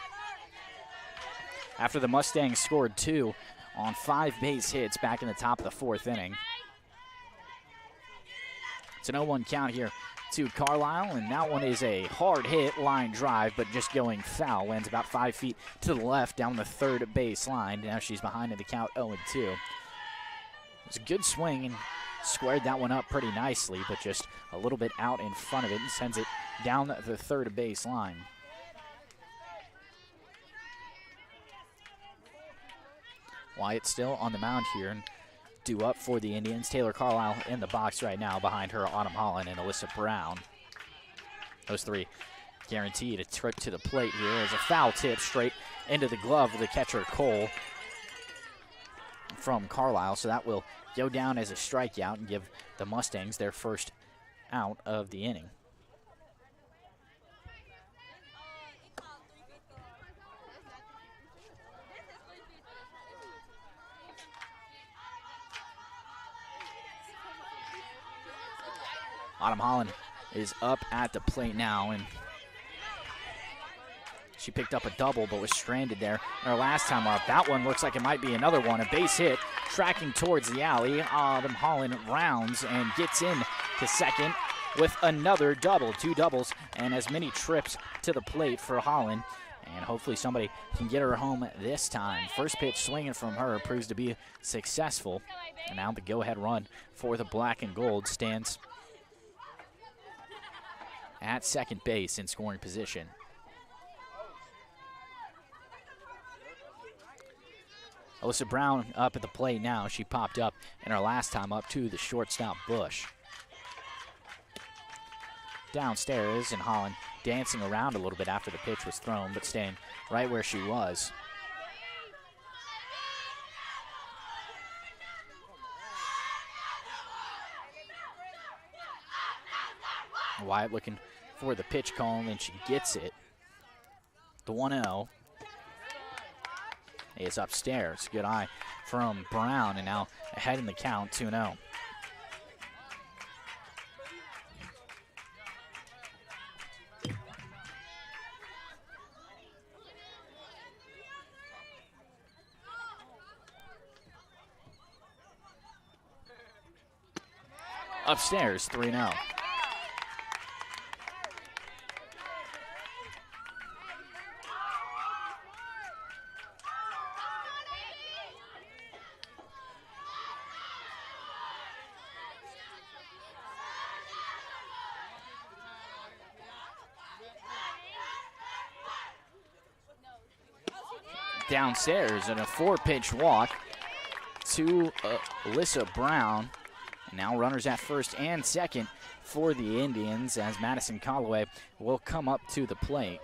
After the Mustangs scored 2 on 5 base hits back in the top of the 4th inning. It's an 0-1 count here to Carlisle, and that one is a hard hit line drive, but just going foul. Lands about 5 feet to the left down the 3rd base line. Now she's behind in the count 0-2. It's a good swing and squared that one up pretty nicely, but just a little bit out in front of it and sends it down the 3rd base line. Wyatt still on the mound here and due up for the Indians. Taylor Carlisle in the box right now. Behind her, Autumn Holland and Alyssa Brown. Those 3 guaranteed a trip to the plate here as a foul tip straight into the glove of the catcher Cole from Carlisle. So that will go down as a strikeout and give the Mustangs their first out of the inning. Autumn Holland is up at the plate now, and she picked up a double but was stranded there her last time up. That one looks like it might be another one. A base hit tracking towards the alley. Autumn Holland rounds and gets in to second with another double. 2 doubles and as many trips to the plate for Holland. And hopefully somebody can get her home this time. First pitch swinging from her proves to be successful. And now the go-ahead run for the black and gold stands at second base in scoring position. Alyssa Brown up at the plate now. She popped up in her last time up to the shortstop Bush. Downstairs, and Holland dancing around a little bit after the pitch was thrown, but staying right where she was. Wyatt looking for the pitch call, and she gets it. The 1-0 is upstairs. Good eye from Brown, and now ahead in the count, 2-0. Upstairs, 3-0. Downstairs and a 4-pitch walk to Alyssa Brown. And now runners at first and second for the Indians as Madison Callaway will come up to the plate.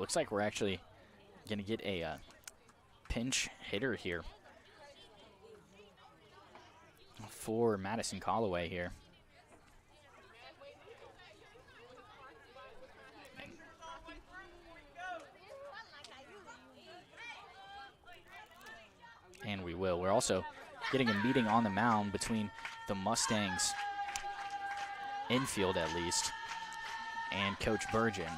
looks like we're actually going to get a pinch hitter here for Madison Callaway here. And we will. We're also getting a meeting on the mound between the Mustangs infield, at least, and Coach Burgeon.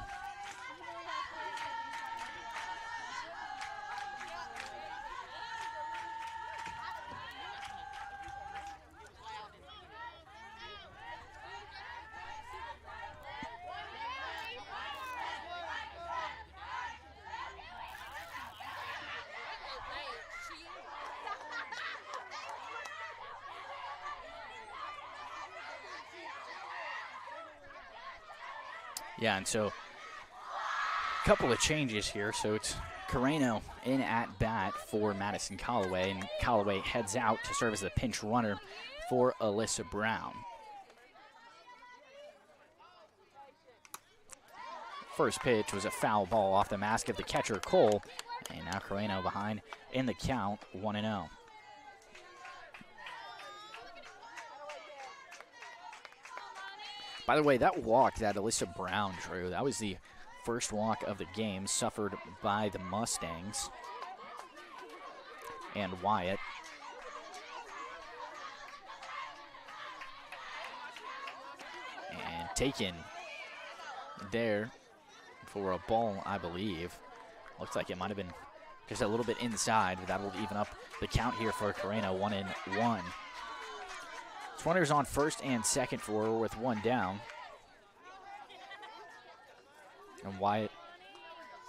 Yeah, and so a couple of changes here. So it's Carreno in at bat for Madison Callaway, and Callaway heads out to serve as the pinch runner for Alyssa Brown. First pitch was a foul ball off the mask of the catcher, Cole, and now Carreno behind in the count, 1-0. By the way, that walk that Alyssa Brown drew, that was the first walk of the game suffered by the Mustangs and Wyatt. And taken there for a ball, I believe. Looks like it might have been just a little bit inside, but that'll even up the count here for Carreno, 1-1. Runners on first and second for her with one down. And Wyatt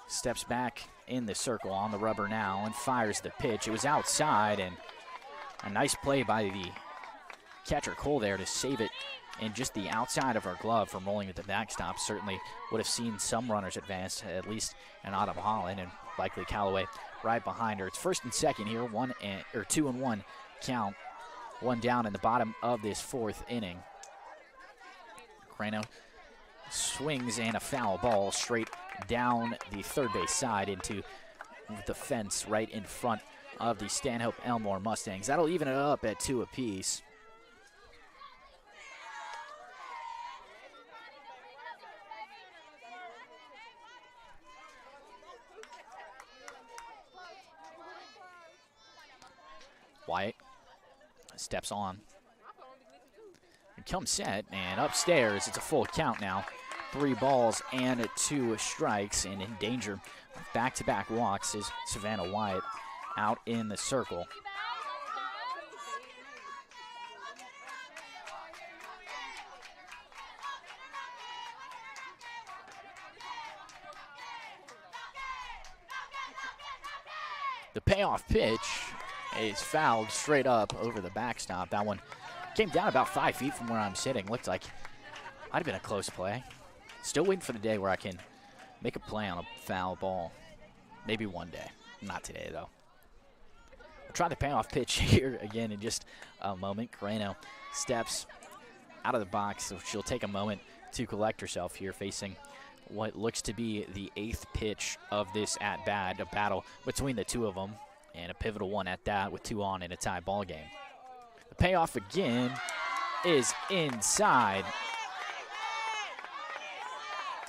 steps back in the circle on the rubber now and fires the pitch. It was outside, and a nice play by the catcher Cole there to save it in just the outside of her glove from rolling at the backstop. Certainly would have seen some runners advance, at least in Autumn Holland, and likely Callaway right behind her. It's first and second here, 2-1 count. One down in the bottom of this fourth inning. Carreno swings and a foul ball straight down the third base side into the fence right in front of the Stanhope Elmore Mustangs. That'll even it up at 2 apiece. Wyatt steps on and comes set, and upstairs it's a full count now. 3 balls and 2 strikes, and in danger of back-to-back walks is Savannah Wyatt out in the circle. The payoff pitch is fouled straight up over the backstop. That one came down about 5 feet from where I'm sitting. Looked like might have been a close play. Still waiting for the day where I can make a play on a foul ball. Maybe one day. Not today, though. We'll try the payoff pitch here again in just a moment. Carreno steps out of the box, so she'll take a moment to collect herself here, facing what looks to be the 8th pitch of this at-bat, a battle between the two of them. And a pivotal one at that with 2 on in a tie ball game. The payoff again is inside.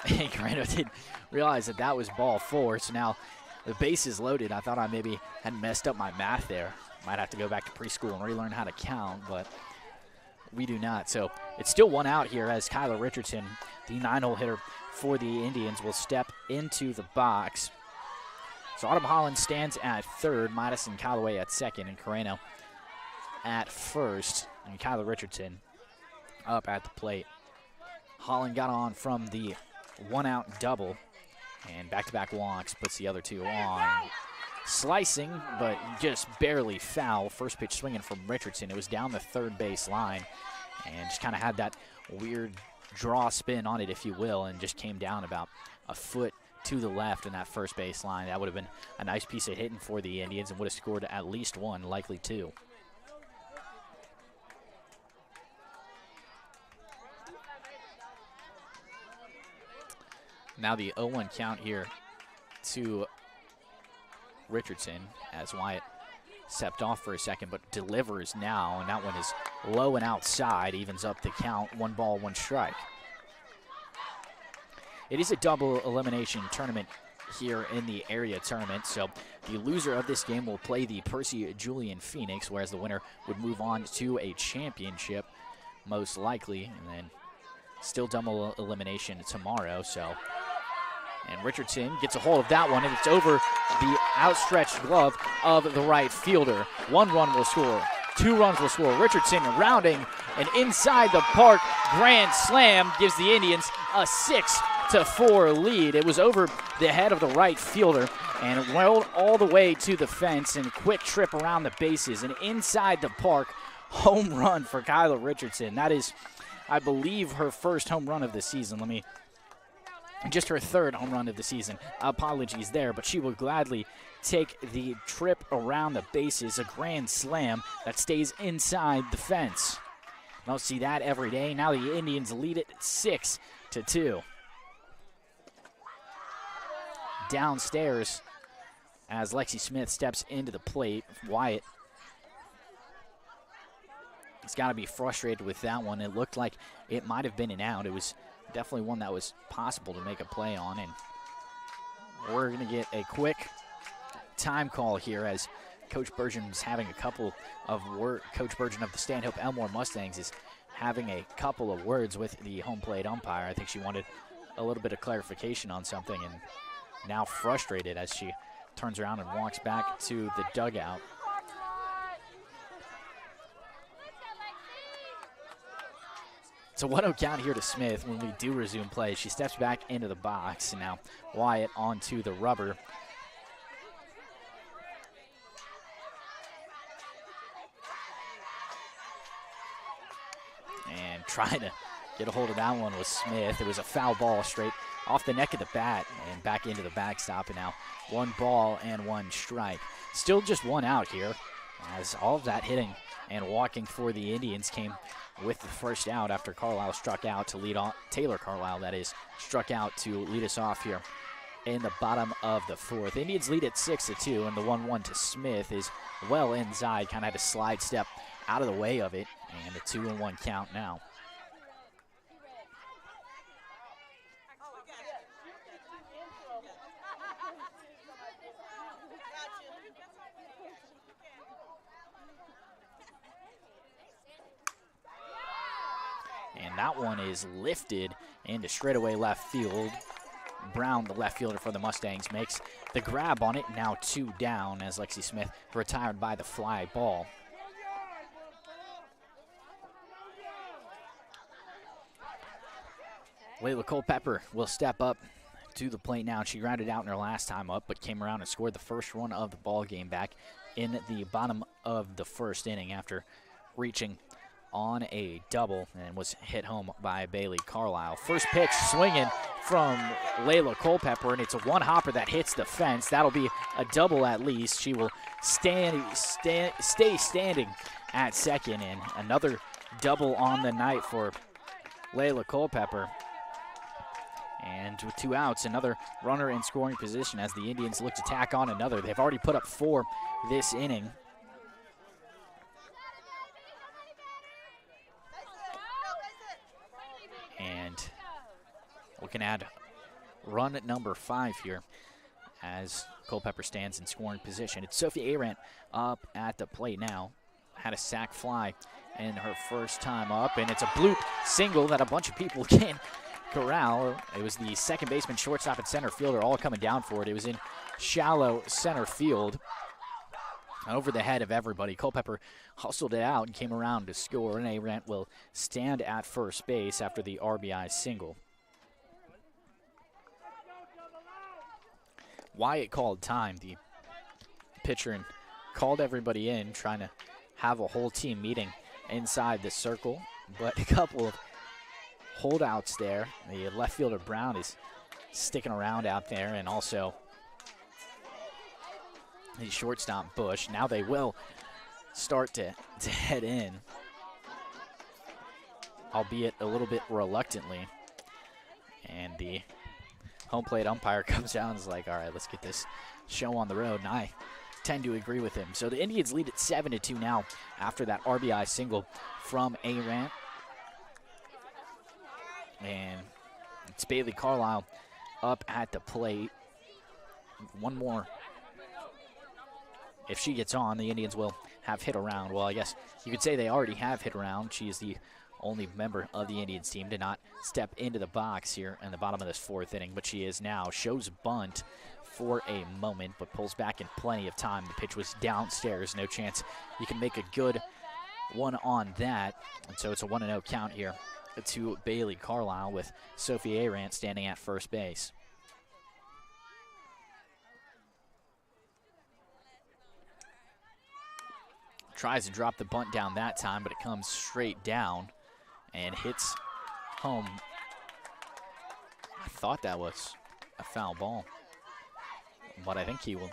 And Carreno didn't realize that that was ball 4. So now the base is loaded. I thought I maybe had messed up my math there. Might have to go back to preschool and relearn how to count, but we do not. So it's still 1 out here as Kyla Richardson, the 9-hole hitter for the Indians, will step into the box. So Autumn Holland stands at third, Madison Callaway at second, and Carreno at first. And Kyla Richardson up at the plate. Holland got on from the 1-out double, and back-to-back walks puts the other 2 on. Slicing, but just barely foul. First pitch swinging from Richardson. It was down the third base line, and just kind of had that weird draw spin on it, if you will, and just came down about a foot to the left in that first base line. That would have been a nice piece of hitting for the Indians and would have scored at least 1, likely 2. Now the 0-1 count here to Richardson as Wyatt stepped off for a second, but delivers now, and that one is low and outside, evens up the count, 1 ball, 1 strike. It is a double elimination tournament here in the area tournament, so the loser of this game will play the Percy Julian Phoenix, whereas the winner would move on to a championship, most likely, and then still double elimination tomorrow. So, and Richardson gets a hold of that one, and it's over the outstretched glove of the right fielder. 1 run will score, 2 runs will score. Richardson rounding an inside the park grand slam gives the Indians a 6-4 lead. It was over the head of the right fielder and it rolled all the way to the fence and quick trip around the bases. An inside the park home run for Kyla Richardson. That is, I believe, her first home run of the season. Just her 3rd home run of the season. Apologies there, but she will gladly take the trip around the bases, a grand slam that stays inside the fence. Don't see that every day. Now the Indians lead it 6-2. Downstairs as Lexi Smith steps into the plate. Wyatt has got to be frustrated with that one. It looked like it might have been an out. It was definitely one that was possible to make a play on, and we're going to get a quick time call here as Coach Burgeon's having a couple of words. Coach Burgeon of the Stanhope Elmore Mustangs is having a couple of words with the home plate umpire. I think she wanted a little bit of clarification on something, and now frustrated as she turns around and walks back to the dugout. So 1-0 count here to Smith when we do resume play. She steps back into the box, and now Wyatt onto the rubber. And trying to get a hold of that one was Smith. It was a foul ball straight off the neck of the bat and back into the backstop, and now 1 ball and 1 strike. Still just 1 out here as all of that hitting and walking for the Indians came with the first out after Carlisle struck out to lead on. Taylor Carlisle, that is, struck out to lead us off here in the bottom of the 4th. Indians lead at 6-2, and the 1-1 to Smith is well inside. Kind of had to slide step out of the way of it, and a 2-1 count now. And that one is lifted into straightaway left field. Brown, the left fielder for the Mustangs, makes the grab on it. Now 2 down as Lexi Smith retired by the fly ball. Layla Culpepper will step up to the plate now. She grounded out in her last time up, but came around and scored the first run of the ball game back in the bottom of the 1st inning after reaching on a double and was hit home by Bailey Carlisle. First pitch swinging from Layla Culpepper, and it's a 1-hopper that hits the fence. That'll be a double at least. She will stay standing at second, and another double on the night for Layla Culpepper. And with 2 outs, another runner in scoring position as the Indians look to tack on another. They've already put up 4 this inning. And we can add run at number 5 here as Culpepper stands in scoring position. It's Sophie Arendt up at the plate now. Had a sac fly in her first time up, and it's a bloop single that a bunch of people can corral. It was the second baseman, shortstop, and center fielder all coming down for it. It was in shallow center field over the head of everybody. Culpepper hustled it out and came around to score, and Arendt will stand at first base after the RBI single. Wyatt called time, the pitcher, and called everybody in, trying to have a whole team meeting inside the circle, but a couple of holdouts there. The left fielder Brown is sticking around out there, and also the shortstop Bush. Now they will start to head in, albeit a little bit reluctantly. And the home plate umpire comes down and is like, all right, let's get this show on the road. And I tend to agree with him. So the Indians lead at 7-2 now after that RBI single from Arant. And it's Bailey Carlisle up at the plate. One more. If she gets on, the Indians will have hit around. Well, I guess you could say they already have hit around. She is the only member of the Indians team to not step into the box here in the bottom of this 4th inning, but she is now. Shows bunt for a moment, but pulls back in plenty of time. The pitch was downstairs. No chance you can make a good one on that. And so it's a 1-0 count here to Bailey Carlisle with Sophie Arant standing at first base. Tries to drop the bunt down that time, but it comes straight down and hits home. I thought that was a foul ball, but I think he will.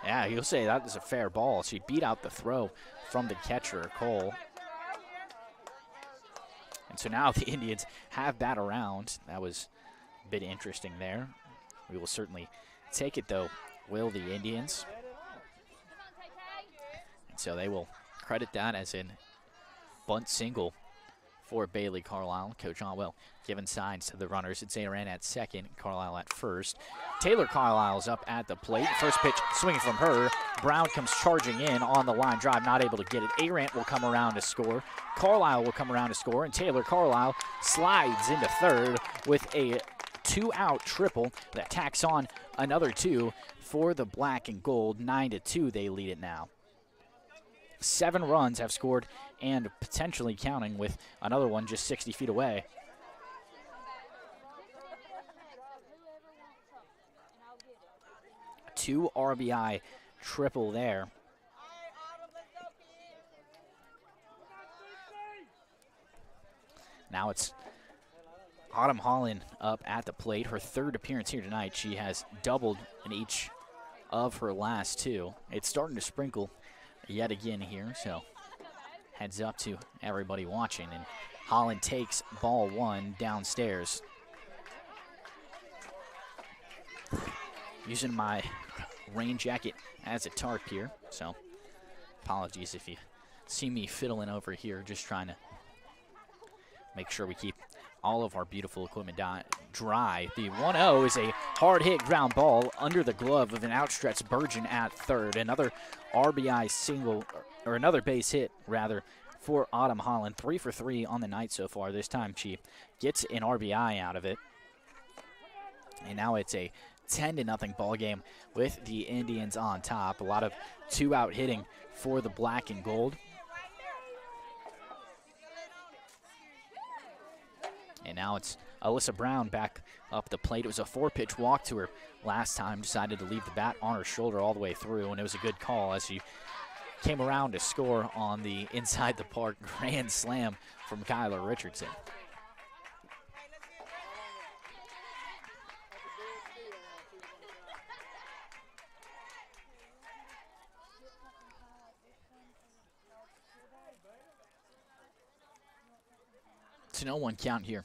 Yeah, he'll say that was a fair ball. She beat out the throw from the catcher, Cole. And so now the Indians have bat around. That was a bit interesting there. We will certainly take it, though, will the Indians. And so they will credit that as in bunt single for Bailey Carlisle. Coach Otwell giving signs to the runners. It's Arant at second, Carlisle at first. Taylor Carlisle's up at the plate. First pitch swinging from her. Brown comes charging in on the line drive, not able to get it. Arant will come around to score. Carlisle will come around to score, and Taylor Carlisle slides into third with a 2-out triple that tacks on another 2 for the black and gold. 9-2, they lead it now. 7 runs have scored and potentially counting with another one just 60 feet away. Two RBI triple there. Now it's Autumn Holland up at the plate. Her 3rd appearance here tonight. She has doubled in each of her last 2. It's starting to sprinkle yet again here, so heads up to everybody watching. And Holland takes ball 1 downstairs. Using my rain jacket as a tarp here, so apologies if you see me fiddling over here, just trying to make sure we keep all of our beautiful equipment dry. The 1-0 is a hard-hit ground ball under the glove of an outstretched Burgeon at third. Another RBI single, or another base hit, rather, for Autumn Holland. 3 for 3 on the night so far. This time she gets an RBI out of it. And now it's a 10-0 ball game with the Indians on top. A lot of 2-out hitting for the black and gold. And now it's Alyssa Brown back up the plate. It was a 4-pitch walk to her last time. Decided to leave the bat on her shoulder all the way through, and it was a good call as she came around to score on the inside the park grand slam from Kyler Richardson. It's an 0-1 count here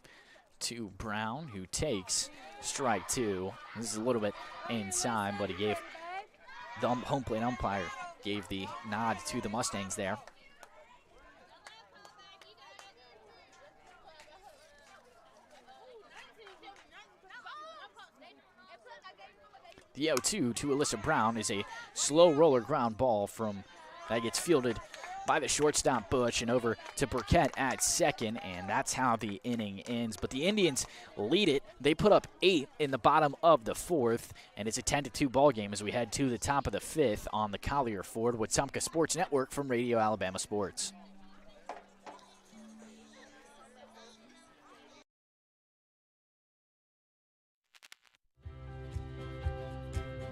to Brown, who takes strike 2. This is a little bit inside, but he gave the home plate umpire gave the nod to the Mustangs there. The 0-2 to Alyssa Brown is a slow roller ground ball from that gets fielded by the shortstop Bush and over to Burkett at second, and that's how the inning ends. But the Indians lead it. They put up 8 in the bottom of the 4th, and it's a 10-2 ball game as we head to the top of the 5th on the Collier Ford Wetumpka Sports Network from Radio Alabama Sports.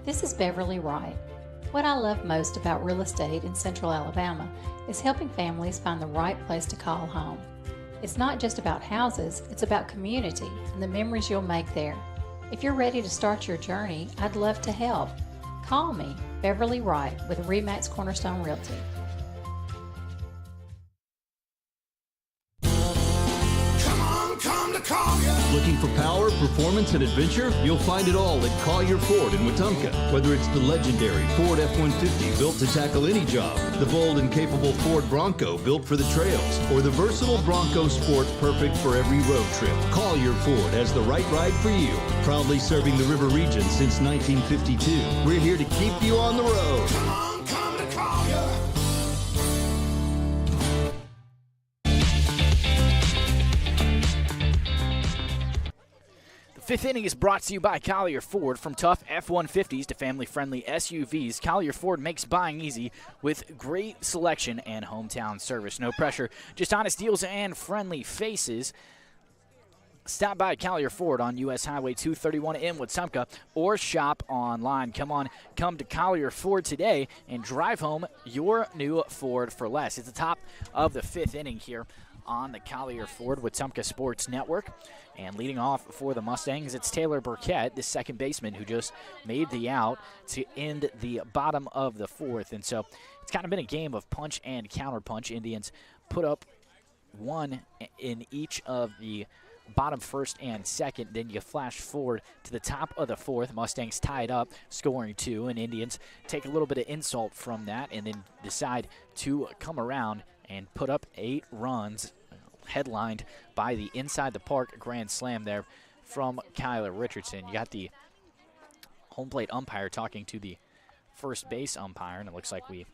This is Beverly Wright. What I love most about real estate in Central Alabama is helping families find the right place to call home. It's not just about houses, it's about community and the memories you'll make there. If you're ready to start your journey, I'd love to help. Call me, Beverly Wright, with RE/MAX Cornerstone Realty. Looking for power, performance, and adventure? You'll find it all at Collier Ford in Wetumpka. Whether it's the legendary Ford F-150 built to tackle any job, the bold and capable Ford Bronco built for the trails, or the versatile Bronco Sport perfect for every road trip, Collier Ford has the right ride for you. Proudly serving the River region since 1952. We're here to keep you on the road. Come on, come to Collier. Fifth inning is brought to you by Collier Ford. From tough F-150s to family-friendly SUVs, Collier Ford makes buying easy with great selection and hometown service. No pressure, just honest deals and friendly faces. Stop by Collier Ford on U.S. Highway 231 in Wetumpka or shop online. Come to Collier Ford today and drive home your new Ford for less. It's the top of the fifth inning here on the Collier Ford Wetumpka Sports Network. And leading off for the Mustangs, it's Taylor Burkett, the second baseman, who just made the out to end the bottom of the fourth. And so it's kind of been a game of punch and counterpunch. Indians put up one in each of the bottom first and second. Then you flash forward to the top of the fourth. Mustangs tied up, scoring 2, and Indians take a little bit of insult from that and then decide to come around and put up 8 runs, headlined by the inside the park grand slam there from Kyler Richardson. You got the home plate umpire talking to the first base umpire, and it looks like we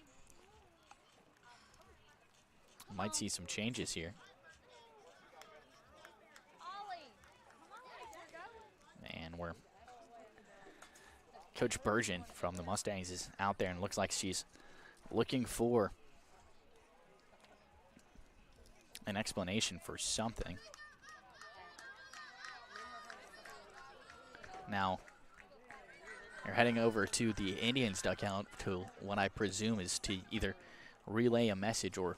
might see some changes here. And Coach Bergen from the Mustangs is out there, and looks like she's looking for an explanation for something. Now, they're heading over to the Indians' dugout to what I presume is to either relay a message or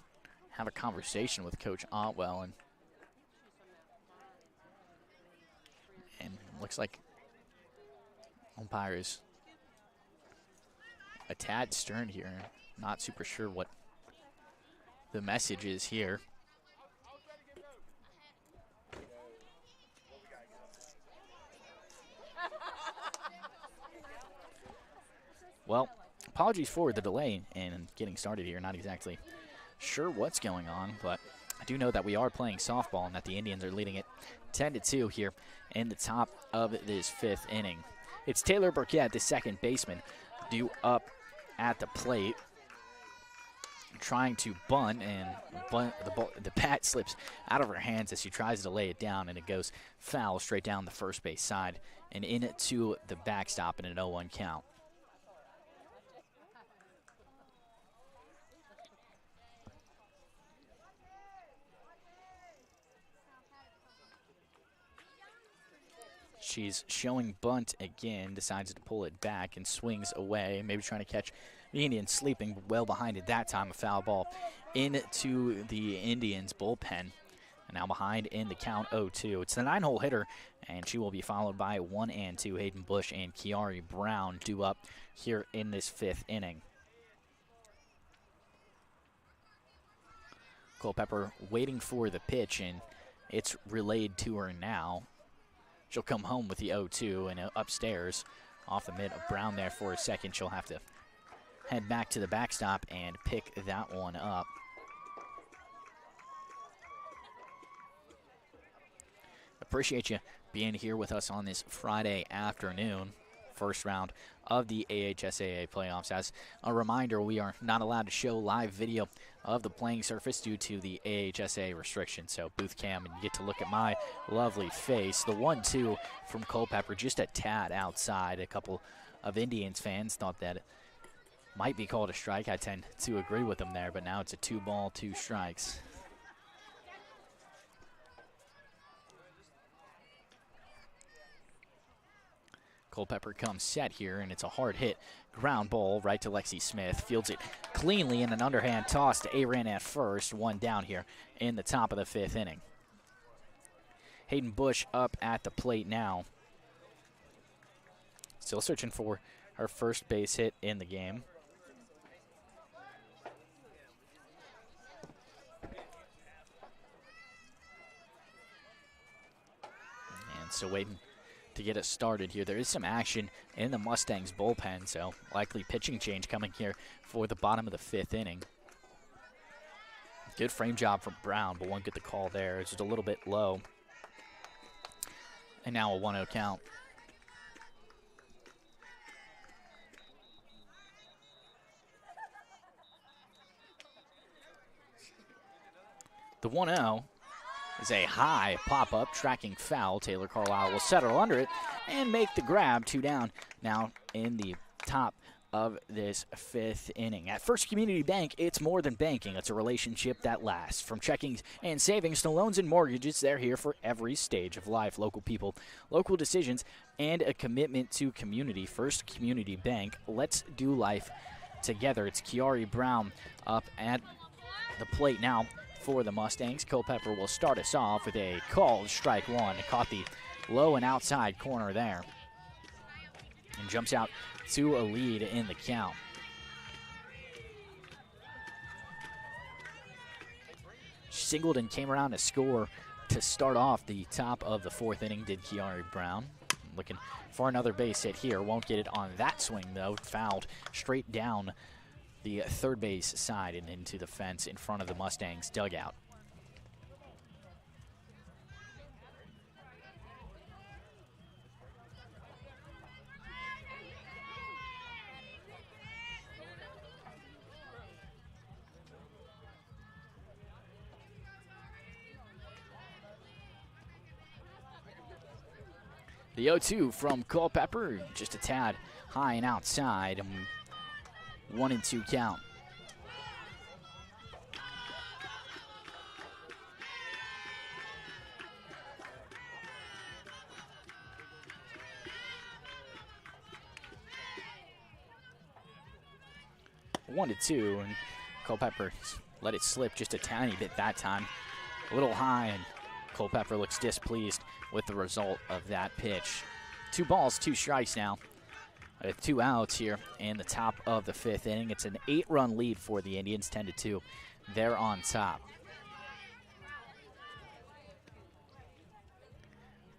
have a conversation with Coach Otwell. And looks like umpire is a tad stern here. Not super sure what the message is here. Well, apologies for the delay in getting started here. Not exactly sure what's going on, but I do know that we are playing softball and that the Indians are leading it 10-2 here in the top of this fifth inning. It's Taylor Burkett, the second baseman, due up at the plate, trying to bunt, and the bat slips out of her hands as she tries to lay it down, and it goes foul straight down the first base side and into the backstop in an 0-1 count. She's showing bunt again, decides to pull it back and swings away, maybe trying to catch the Indians sleeping well behind it that time. A foul ball into the Indians bullpen. And now behind in the count 0-2. It's the 9-hole hitter, and she will be followed by 1 and 2. Hayden Bush and Kiari Brown due up here in this fifth inning. Culpepper waiting for the pitch, and it's relayed to her now. She'll come home with the 0-2, and upstairs off the mid of Brown there for a second. She'll have to head back to the backstop and pick that one up. Appreciate you being here with us on this Friday afternoon, first round of the AHSAA playoffs. As a reminder, we are not allowed to show live video of the playing surface due to the AHSAA restrictions. So booth cam, and you get to look at my lovely face. The 1-2 from Culpepper, just a tad outside. A couple of Indians fans thought that it might be called a strike. I tend to agree with them there, but now it's a 2-ball, 2 strikes. Culpepper comes set here, and it's a hard hit ground ball right to Lexi Smith. Fields it cleanly in an underhand toss to Aaron at first. 1 down here in the top of the fifth inning. Hayden Bush up at the plate now. Still searching for her first base hit in the game. And So waiting to get us started here. There is some action in the Mustangs bullpen, so likely pitching change coming here for the bottom of the 5th inning. Good frame job from Brown, but won't get the call there. It's just a little bit low. And now a 1-0 count. The 1-0 is a high pop-up tracking foul. Taylor Carlisle will settle under it and make the grab. 2 down now in the top of this 5th inning. At First Community Bank, it's more than banking. It's a relationship that lasts. From checkings and savings to loans and mortgages, they're here for every stage of life. Local people, local decisions, and a commitment to community. First Community Bank. Let's do life together. It's Kiari Brown up at the plate now for the Mustangs. Culpepper will start us off with a called strike 1. Caught the low and outside corner there. And jumps out to a lead in the count. Singled and came around to score to start off the top of the 4th inning, did Kiari Brown. Looking for another base hit here. Won't get it on that swing, though. Fouled straight down the third base side and into the fence in front of the Mustangs dugout. The 0-2 from Culpepper, just a tad high and outside. 1-2 count. One to two, and Culpepper let it slip just a tiny bit that time. A little high, and Culpepper looks displeased with the result of that pitch. 2 balls, 2 strikes now. 2 outs here in the top of the 5th inning. It's an 8-run lead for the Indians, 10-2. They're on top.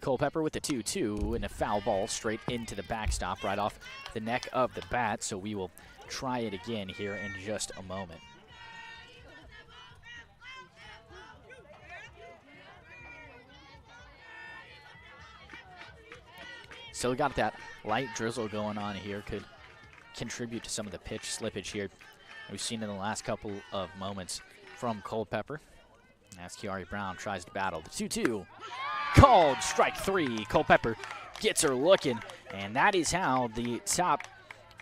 Culpepper with the 2-2 and a foul ball straight into the backstop right off the neck of the bat. So we will try it again here in just a moment. Still got that light drizzle going on here. Could contribute to some of the pitch slippage here we've seen in the last couple of moments from Culpepper. As Kiari Brown tries to battle the 2-2. Called strike 3. Culpepper gets her looking, and that is how the top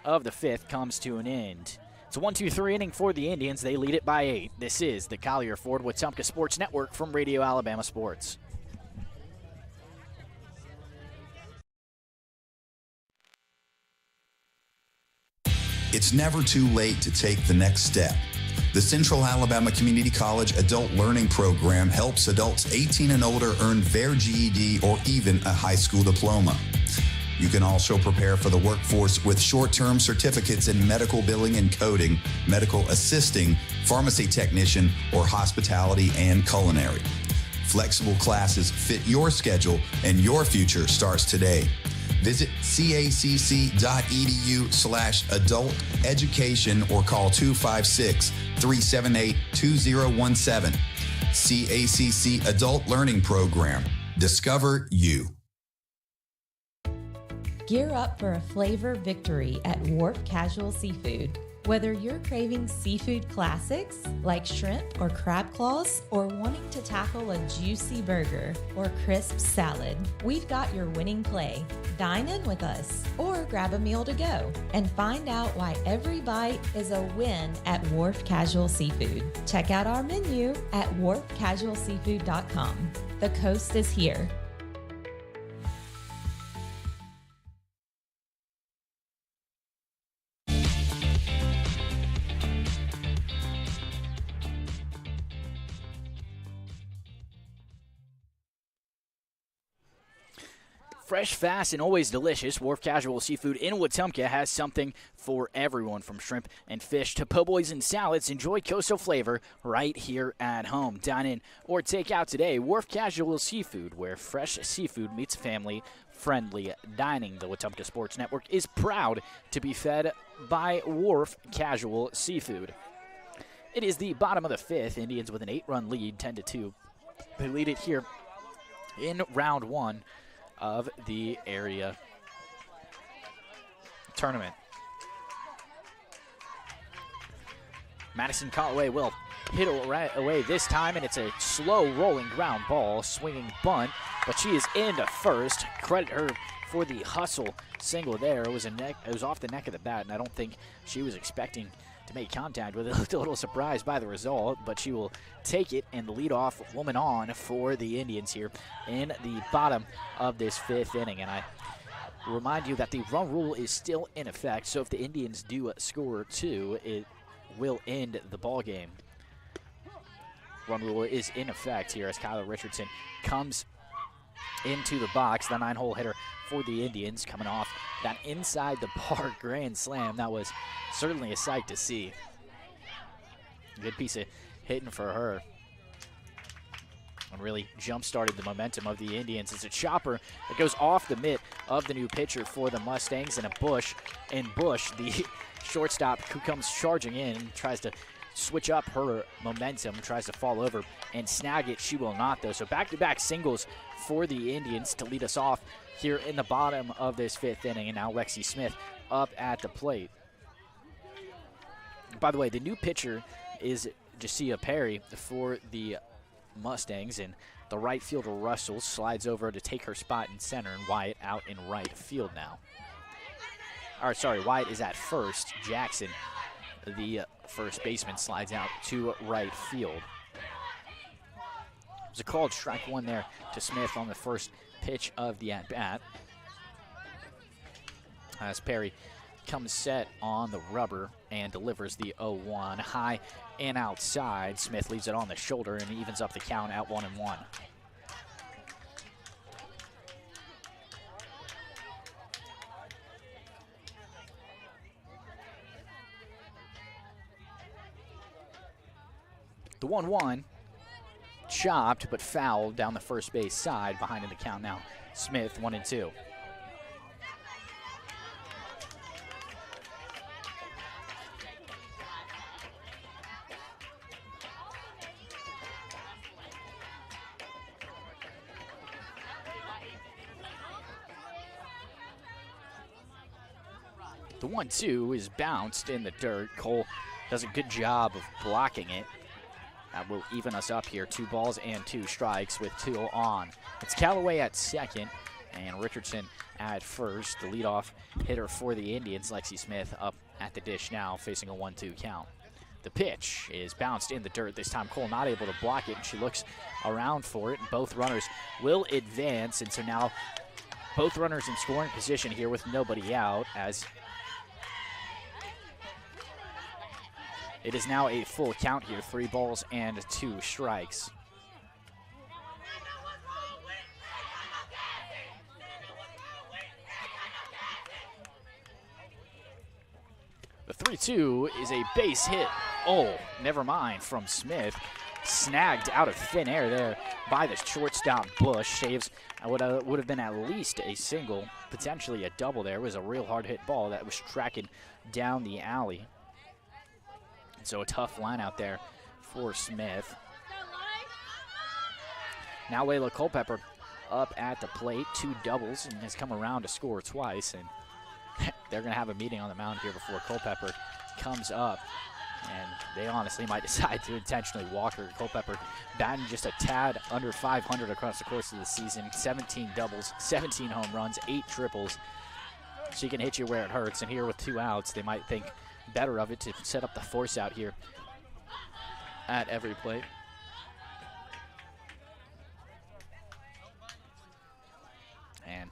of the 5th comes to an end. It's a 1-2-3 inning for the Indians. They lead it by 8. This is the Collier Ford Wetumpka Sports Network from Radio Alabama Sports. It's never too late to take the next step. The Central Alabama Community College Adult Learning Program helps adults 18 and older earn their GED or even a high school diploma. You can also prepare for the workforce with short-term certificates in medical billing and coding, medical assisting, pharmacy technician, or hospitality and culinary. Flexible classes fit your schedule, and your future starts today. Visit cacc.edu/adult education or call 256-378-2017. CACC Adult Learning Program. Discover you. Gear up for a flavor victory at Wharf Casual Seafood. Whether you're craving seafood classics like shrimp or crab claws, or wanting to tackle a juicy burger or crisp salad, we've got your winning play. Dine in with us or grab a meal to go and find out why every bite is a win at Wharf Casual Seafood. Check out our menu at wharfcasualseafood.com. The coast is here. Fresh, fast, and always delicious, Wharf Casual Seafood in Wetumpka has something for everyone, from shrimp and fish to po' boys and salads. Enjoy coastal flavor right here at home. Dine in or take out today. Wharf Casual Seafood, where fresh seafood meets family-friendly dining. The Wetumpka Sports Network is proud to be fed by Wharf Casual Seafood. It is the bottom of the fifth. Indians with an 8-run lead, 10-2. They lead it here in round one of the area tournament. Madison Callaway will hit away this time, and it's a slow rolling ground ball, swinging bunt, but she is into first. Credit her for the hustle single there. It was off the neck of the bat, and I don't think she was expecting to make contact with it. Looked a little surprised by the result, but she will take it, and the leadoff woman on for the Indians here in the bottom of this fifth inning. And I remind you that the run rule is still in effect, so if the Indians do score 2, it will end the ball game. Run rule is in effect here as Kyler Richardson comes into the box, the 9-hole hitter for the Indians, coming off that inside the park grand slam. That was certainly a sight to see. Good piece of hitting for her. And really jump-started the momentum of the Indians. It's a chopper that goes off the mitt of the new pitcher for the Mustangs, and Bush, the shortstop, who comes charging in, tries to switch up her momentum, tries to fall over and snag it. She will not, though. So back-to-back singles for the Indians to lead us off here in the bottom of this fifth inning. And now Lexi Smith up at the plate. By the way, the new pitcher is Jacia Perry for the Mustangs, and the right fielder Russell slides over to take her spot in center, and Wyatt out in right field now. Wyatt is at first. Jackson, the first baseman, slides out to right field. It was a called strike one there to Smith on the first pitch of the at-bat, as Perry comes set on the rubber and delivers the 0-1 high and outside. Smith leaves it on the shoulder and evens up the count at 1-1. The 1-1 chopped but fouled down the first base side, behind in the count now. Smith 1-2. The 1-2 is bounced in the dirt. Cole does a good job of blocking it. That will even us up here. 2 balls and 2 strikes with 2 on. It's Callaway at second and Richardson at first. The leadoff hitter for the Indians, Lexi Smith, up at the dish now, facing a 1-2 count. The pitch is bounced in the dirt. This time Cole not able to block it, and she looks around for it. Both runners will advance, and so now both runners in scoring position here with nobody out, as it is now a full count here, 3 balls and 2 strikes. The 3-2 is a base hit. Oh, never mind, from Smith. Snagged out of thin air there by the shortstop Bush. Saves would have been at least a single, potentially a double there. It was a real hard hit ball that was tracking down the alley. So a tough line out there for Smith. Now Layla Culpepper up at the plate, 2 doubles, and has come around to score twice. And they're going to have a meeting on the mound here before Culpepper comes up. And they honestly might decide to intentionally walk her. Culpepper batting just a tad under 500 across the course of the season. 17 doubles, 17 home runs, 8 triples. She can hit you where it hurts. And here with 2 outs, they might think better of it to set up the force out here at every plate. And,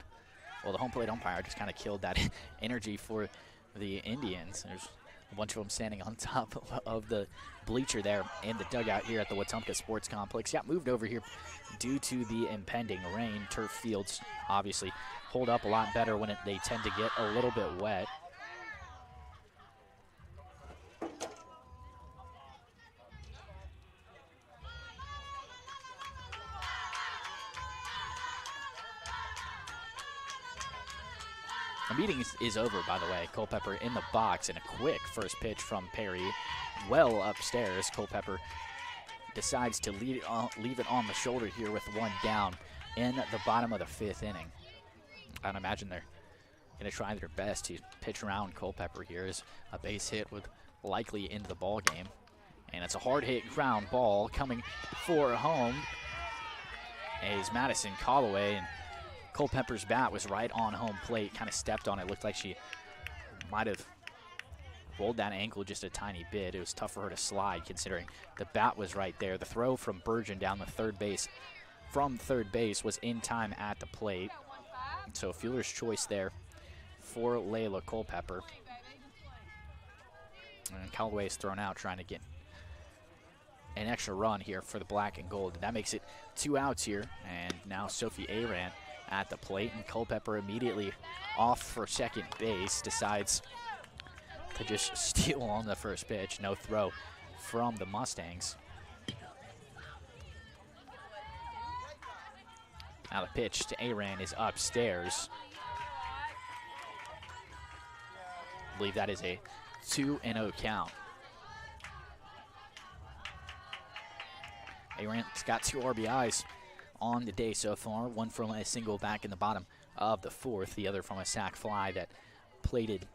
well, the home plate umpire just kind of killed that energy for the Indians. There's A bunch of them standing on top of the bleacher there in the dugout here at the Wetumpka Sports Complex. Got moved over here due to the impending rain. Turf fields obviously hold up a lot better when they tend to get a little bit wet. The meeting is over, by the way. Culpeper in the box, and a quick first pitch from Perry. Well upstairs, Culpeper decides to leave it on the shoulder here with one down in the bottom of the 5th inning. I'd imagine they're going to try their best to pitch around Culpeper here as a base hit would likely end the ball game. And it's a hard hit ground ball coming for home. Is Madison Callaway, and Culpeper's bat was right on home plate, kind of stepped on it. Looked like she might have rolled that ankle just a tiny bit. It was tough for her to slide considering the bat was right there. The throw from Burgeon down the third base was in time at the plate. So fielder's choice there for Layla Culpeper. And Callaway is thrown out trying to get an extra run here for the black and gold. That makes it 2 outs here, and now Sophie Aran at the plate, and Culpeper immediately off for second base, decides to just steal on the first pitch. No throw from the Mustangs. Now the pitch to Aran is upstairs. I believe that is a 2-0 count. Aran's got 2 RBIs on the day so far, one from a single back in the bottom of the 4th, the other from a sac fly that plated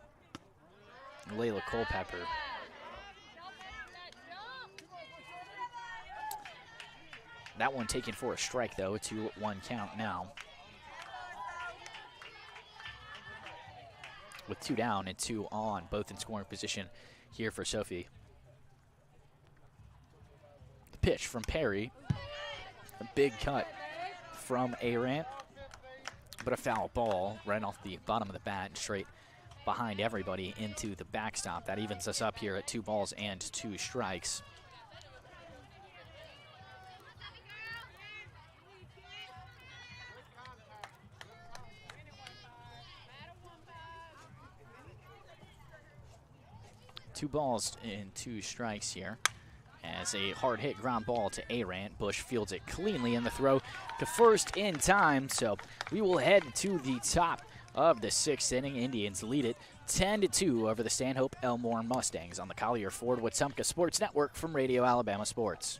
Layla Culpeper. That one taken for a strike, though. A 2-1 count now. With 2 down and 2 on, both in scoring position here for Sophie. The pitch from Perry. A big cut from Aran, but a foul ball right off the bottom of the bat and straight behind everybody into the backstop. That evens us up here at 2 balls and 2 strikes. Two balls and 2 strikes here. As a hard hit ground ball to Aran. Bush fields it cleanly in the throw to first in time. So we will head to the top of the 6th inning. Indians lead it 10-2 over the Stanhope Elmore Mustangs on the Collier Ford Wetumpka Sports Network from Radio Alabama Sports.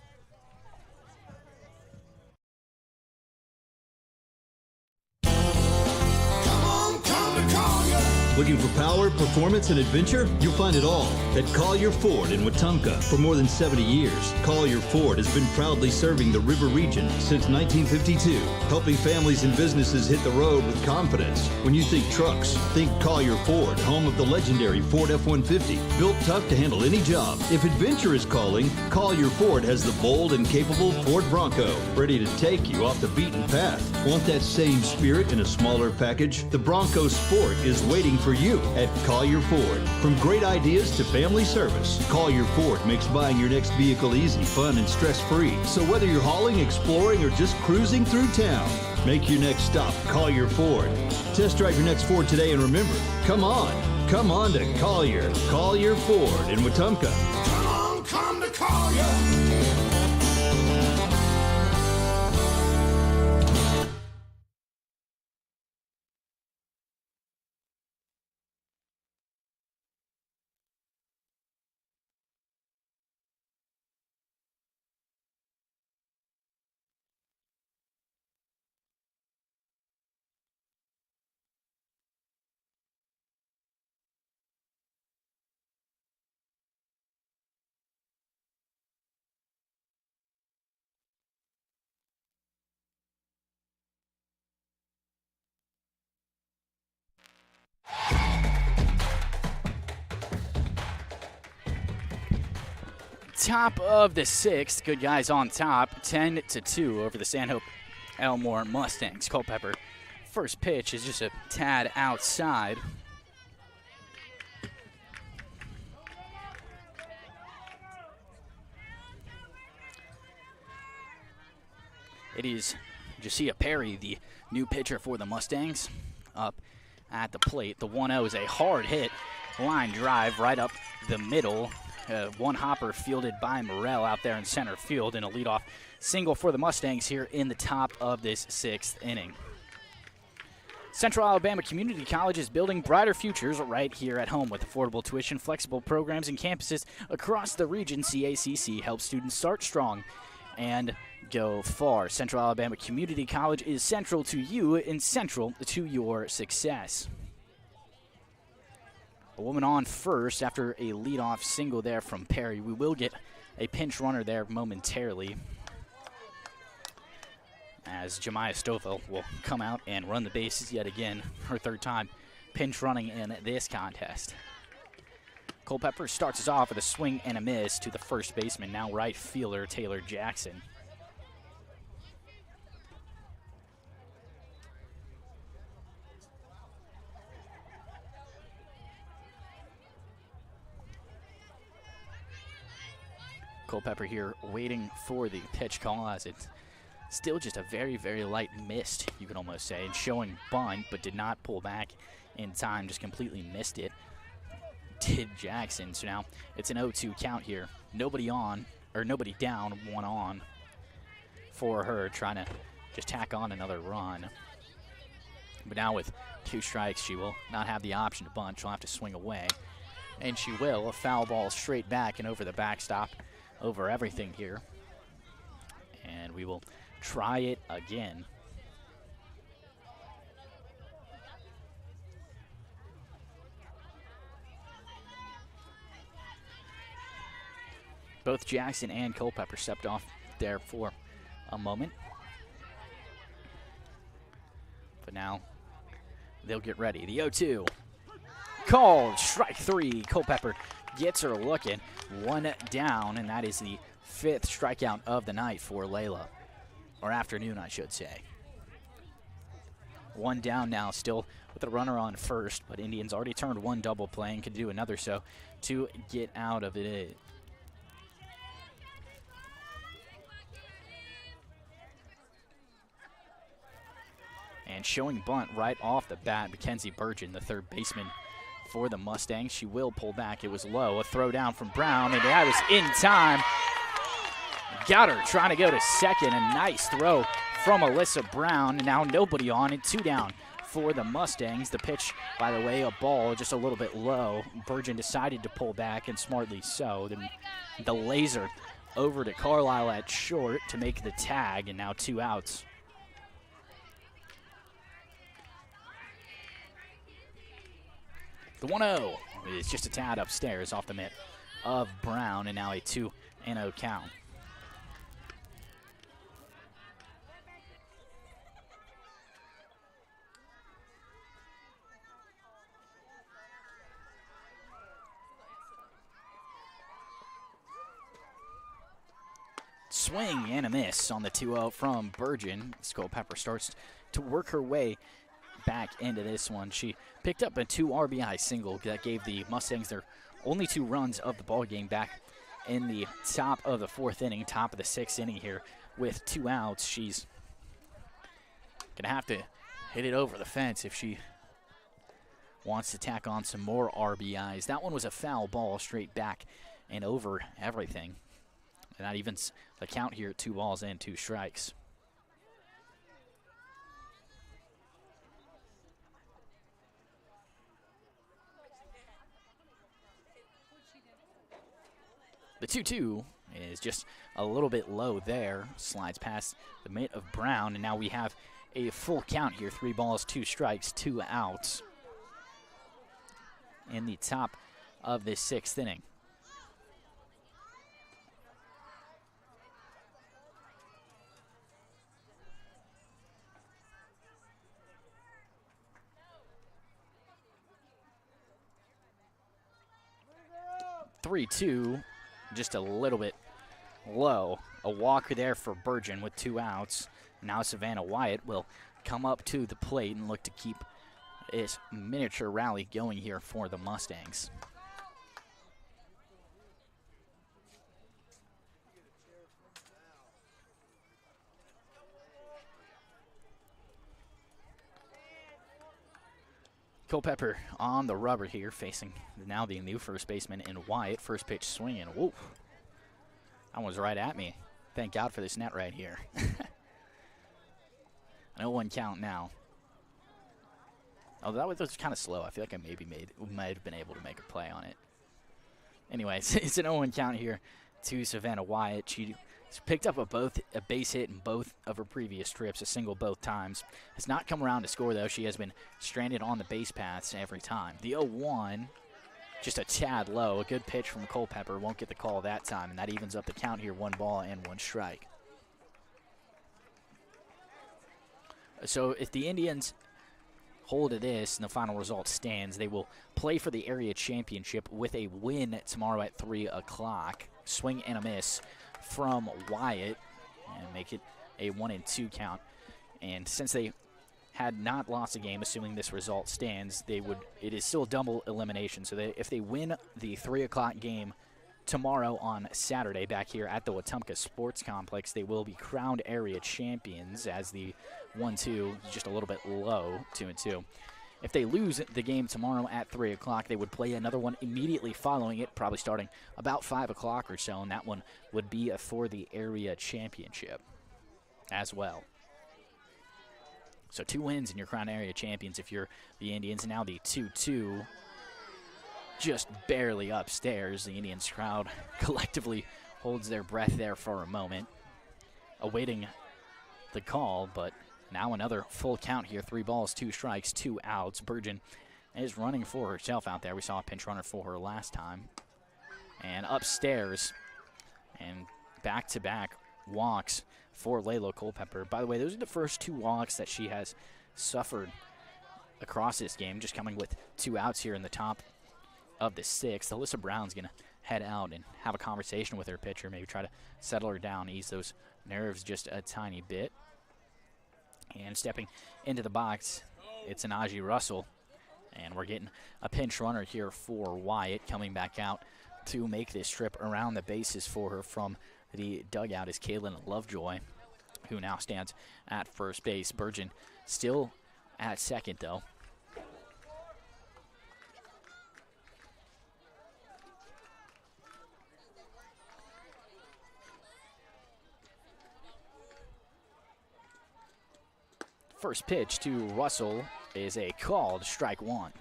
Looking for power, performance, and adventure? You'll find it all at Collier Ford in Wetumpka. For more than 70 years, Collier Ford has been proudly serving the River region since 1952, helping families and businesses hit the road with confidence. When you think trucks, think Collier Ford, home of the legendary Ford F-150, built tough to handle any job. If adventure is calling, Collier Ford has the bold and capable Ford Bronco, ready to take you off the beaten path. Want that same spirit in a smaller package? The Bronco Sport is waiting for you at Collier Ford. From great ideas to family service, Collier Ford makes buying your next vehicle easy, fun, and stress-free. So whether you're hauling, exploring, or just cruising through town, make your next stop Collier Ford. Test drive your next Ford today, and remember, come on to Collier. Collier Ford in Wetumpka. Come to Collier. Top of the 6th, good guys on top, 10-2 over the Stanhope Elmore Mustangs. Culpeper, first pitch is just a tad outside. it is Josiah Perry, the new pitcher for the Mustangs, up at the plate. The 1-0 is a hard hit, line drive right up the middle. One hopper fielded by Morrell out there in center field, and a leadoff single for the Mustangs here in the top of this 6th inning. Central Alabama Community College is building brighter futures right here at home with affordable tuition, flexible programs, and campuses across the region. CACC helps students start strong and go far. Central Alabama Community College is central to you and central to your success. A woman on first after a leadoff single there from Perry. We will get a pinch runner there momentarily, as Jemiah Stovall will come out and run the bases yet again, her 3rd time pinch running in this contest. Culpepper starts us off with a swing and a miss to the first baseman, now right fielder Taylor Jackson. Culpepper here waiting for the pitch call, as it's still just a very, very light mist, you could almost say, and showing bunt, but did not pull back in time, just completely missed it. Did Jackson. So now it's an 0-2 count here. Nobody down, 1 on for her, trying to just tack on another run. But now with 2 strikes, she will not have the option to bunt. She'll have to swing away, and she will. A foul ball straight back and over the backstop, over everything here. And we will try it again. Both Jackson and Culpepper stepped off there for a moment. But now they'll get ready. The 0-2. Called. Strike 3. Culpepper gets her looking. 1 down, and that is the 5th strikeout of the night for Layla. Or afternoon, I should say. 1 down now, still with a runner on first, but Indians already turned 1 double play and could do another so to get out of it. And showing bunt right off the bat, Mackenzie Burgeon, the 3rd baseman for the Mustangs. She will pull back. It was low. A throw down from Brown, and that was in time. Got her trying to go to second. A nice throw from Alyssa Brown. Now nobody on it. 2 down for the Mustangs. The pitch, by the way, a ball just a little bit low. Burgeon decided to pull back, and smartly so. Then the laser over to Carlisle at short to make the tag, and now 2 outs. The 1-0 is just a tad upstairs off the mitt of Brown, and now a 2-0 count. Swing and a miss on the 2-0 from Burgeon. Culpepper starts to work her way back into this one. She picked up a 2 RBI single that gave the Mustangs their only 2 runs of the ball game back in the top of the 4th inning, top of the 6th inning here with 2 outs. She's gonna have to hit it over the fence if she wants to tack on some more RBIs. That one was a foul ball straight back and over everything. And that evens the count here at 2 balls and 2 strikes. The 2-2 is just a little bit low there. Slides past the mitt of Brown, and now we have a full count here. 3 balls, 2 strikes, 2 outs in the top of this 6th inning. (3-2). Just a little bit low. A walk there for Burgeon with 2 outs. Now Savannah Wyatt will come up to the plate and look to keep this miniature rally going here for the Mustangs. Culpepper on the rubber here, facing now the new first baseman in Wyatt. First pitch swinging. Whoa. That one's right at me. Thank God for this net right here. An 0-1 count now. Oh, that was kind of slow. I feel like I might have been able to make a play on it. Anyways, it's an 0-1 count here to Savannah Wyatt. She's picked up a base hit in both of her previous trips, a single both times. Has not come around to score, though. She has been stranded on the base paths every time. The 0-1, just a tad low. A good pitch from Culpepper. Won't get the call that time, and that evens up the count here. 1 ball and 1 strike. So if the Indians hold to this and the final result stands, they will play for the area championship with a win tomorrow at 3 o'clock. Swing and a miss from Wyatt and make it a 1-2 count. And since they had not lost a game, assuming this result stands, it is still double elimination. So if they win the 3 o'clock game tomorrow on Saturday back here at the Wetumpka Sports Complex, they will be crowned area champions, as the 1-2 is just a little bit low, 2-2. If they lose the game tomorrow at 3 o'clock, they would play another one immediately following it, probably starting about 5 o'clock or so, and that one would be for the area championship as well. So 2 wins and you're crowned area champions if you're the Indians. Now the 2-2 just barely upstairs. The Indians crowd collectively holds their breath there for a moment, awaiting the call, but now another full count here. 3 balls, 2 strikes, 2 outs. Burgeon is running for herself out there. We saw a pinch runner for her last time. And upstairs, and back-to-back walks for Layla Culpepper. By the way, those are the first 2 walks that she has suffered across this game, just coming with 2 outs here in the top of the 6th. Alyssa Brown's going to head out and have a conversation with her pitcher, maybe try to settle her down, ease those nerves just a tiny bit. And stepping into the box, it's Anaji Russell. And we're getting a pinch runner here for Wyatt, coming back out to make this trip around the bases for her from the dugout is Kaylin Lovejoy, who now stands at first base. Burgeon still at second, though. First pitch to Russell is a called strike 1.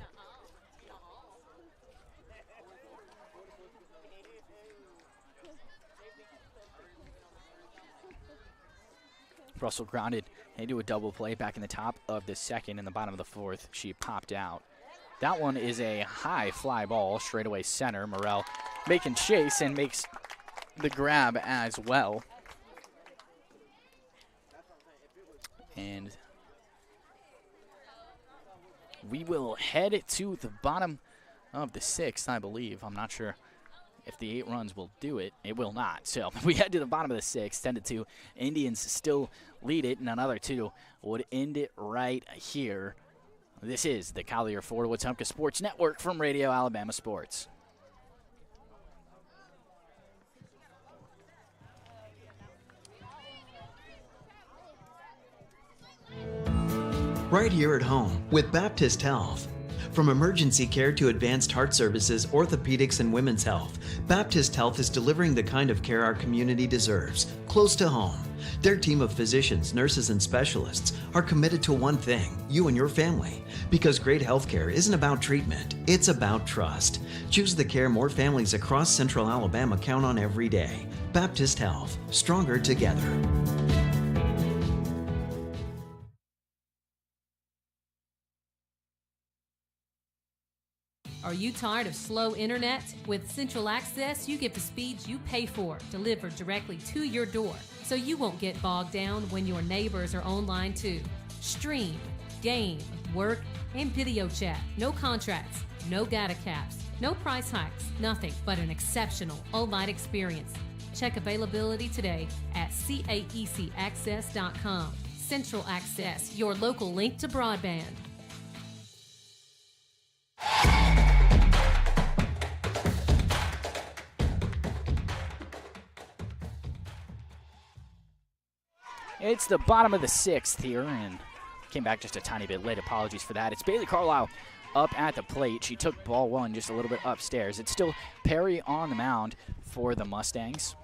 Russell grounded into a double play back in the top of the 2nd. In the bottom of the 4th, she popped out. That one is a high fly ball, straightaway center. Morrell making chase and makes the grab as well. And we will head to the bottom of the 6th, I believe. I'm not sure if the 8 runs will do it. It will not. So we head to the bottom of the 6th, 10-2. Indians still lead it, and another 2 would end it right here. This is the Collier Ford Wetumpka Sports Network from Radio Alabama Sports. Right here at home with Baptist Health. From emergency care to advanced heart services, orthopedics, and women's health, Baptist Health is delivering the kind of care our community deserves, close to home. Their team of physicians, nurses, and specialists are committed to one thing, you and your family. Because great health care isn't about treatment, it's about trust. Choose the care more families across Central Alabama count on every day. Baptist Health, stronger together. Are you tired of slow internet? With Central Access, you get the speeds you pay for, delivered directly to your door, so you won't get bogged down when your neighbors are online too. Stream, game, work, and video chat. No contracts, no data caps, no price hikes, nothing but an exceptional all-night experience. Check availability today at caecaccess.com. Central Access, your local link to broadband. It's the bottom of the 6th here, and came back just a tiny bit late. Apologies for that. It's Bailey Carlisle up at the plate. She took ball one just a little bit upstairs. It's still Perry on the mound for the Mustangs.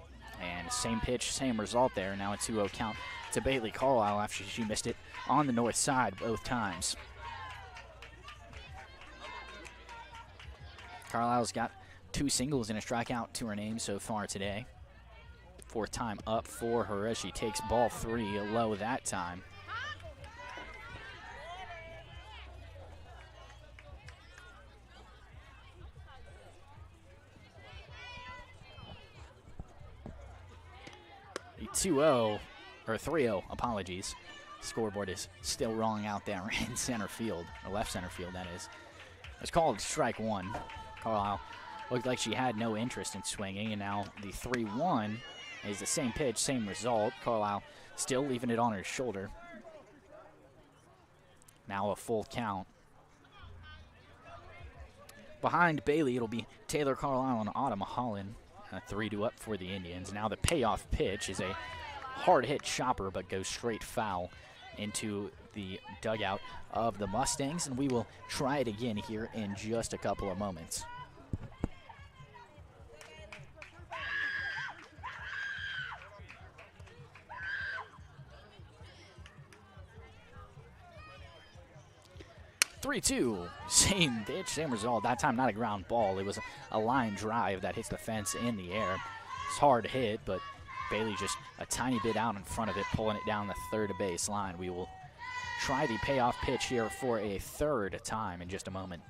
And same pitch, same result there. Now a 2-0 count to Bailey Carlisle after she missed it on the north side both times. Carlisle's got 2 singles and a strikeout to her name so far today. 4th time up for her as she takes ball 3 low that time. The 2-0, or 3-0, apologies. Scoreboard is still wrong out there in center field, or left center field, that is. It's called strike 1. Carlisle looked like she had no interest in swinging, and now the 3-1 is the same pitch, same result. Carlisle still leaving it on her shoulder. Now a full count. Behind Bailey, it'll be Taylor Carlisle and Autumn Holland. 3-2 up for the Indians. Now the payoff pitch is a hard-hit chopper, but goes straight foul into the dugout of the Mustangs, and we will try it again here in just a couple of moments. (3-2), same pitch, same result. That time not a ground ball. It was a line drive that hits the fence in the air. It's hard to hit, but Bailey just a tiny bit out in front of it, pulling it down the third base line. We will try the payoff pitch here for a 3rd time in just a moment.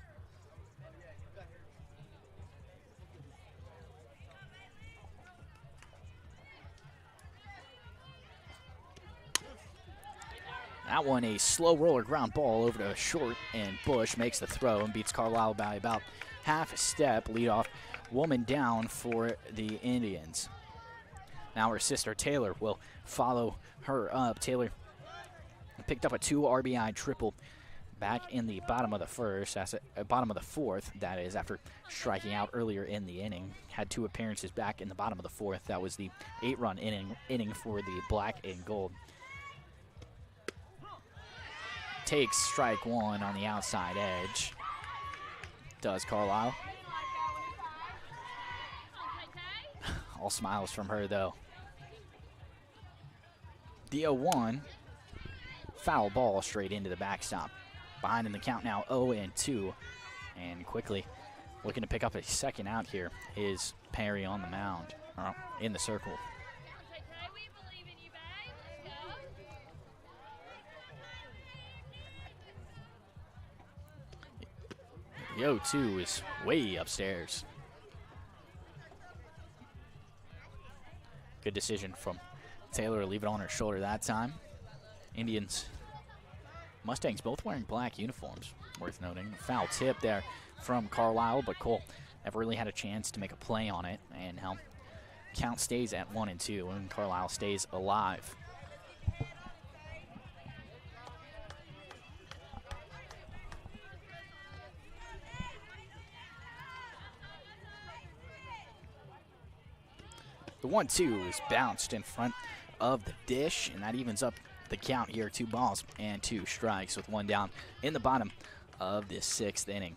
That one a slow roller ground ball over to short, and Bush makes the throw and beats Carlisle by about half a step. Leadoff woman down for the Indians. Now her sister Taylor will follow her up. Taylor picked up a 2 RBI triple back in the bottom of the bottom of the 4th, that is, after striking out earlier in the inning. Had 2 appearances back in the bottom of the 4th. That was the 8-run inning for the black and gold. Takes strike 1 on the outside edge. Does Carlisle. All smiles from her, though. The 0-1. Foul ball straight into the backstop. Behind in the count now, 0-2. And quickly looking to pick up a second out here is Perry on the mound, or in the circle. The 0-2 is way upstairs. Good decision from Taylor to leave it on her shoulder that time. Mustangs both wearing black uniforms, worth noting. Foul tip there from Carlisle, but Cole never really had a chance to make a play on it, and now count stays at 1-2, and Carlisle stays alive. The 1-2 is bounced in front of the dish, and that evens up the count here. 2 balls and 2 strikes with 1 down in the bottom of this 6th inning.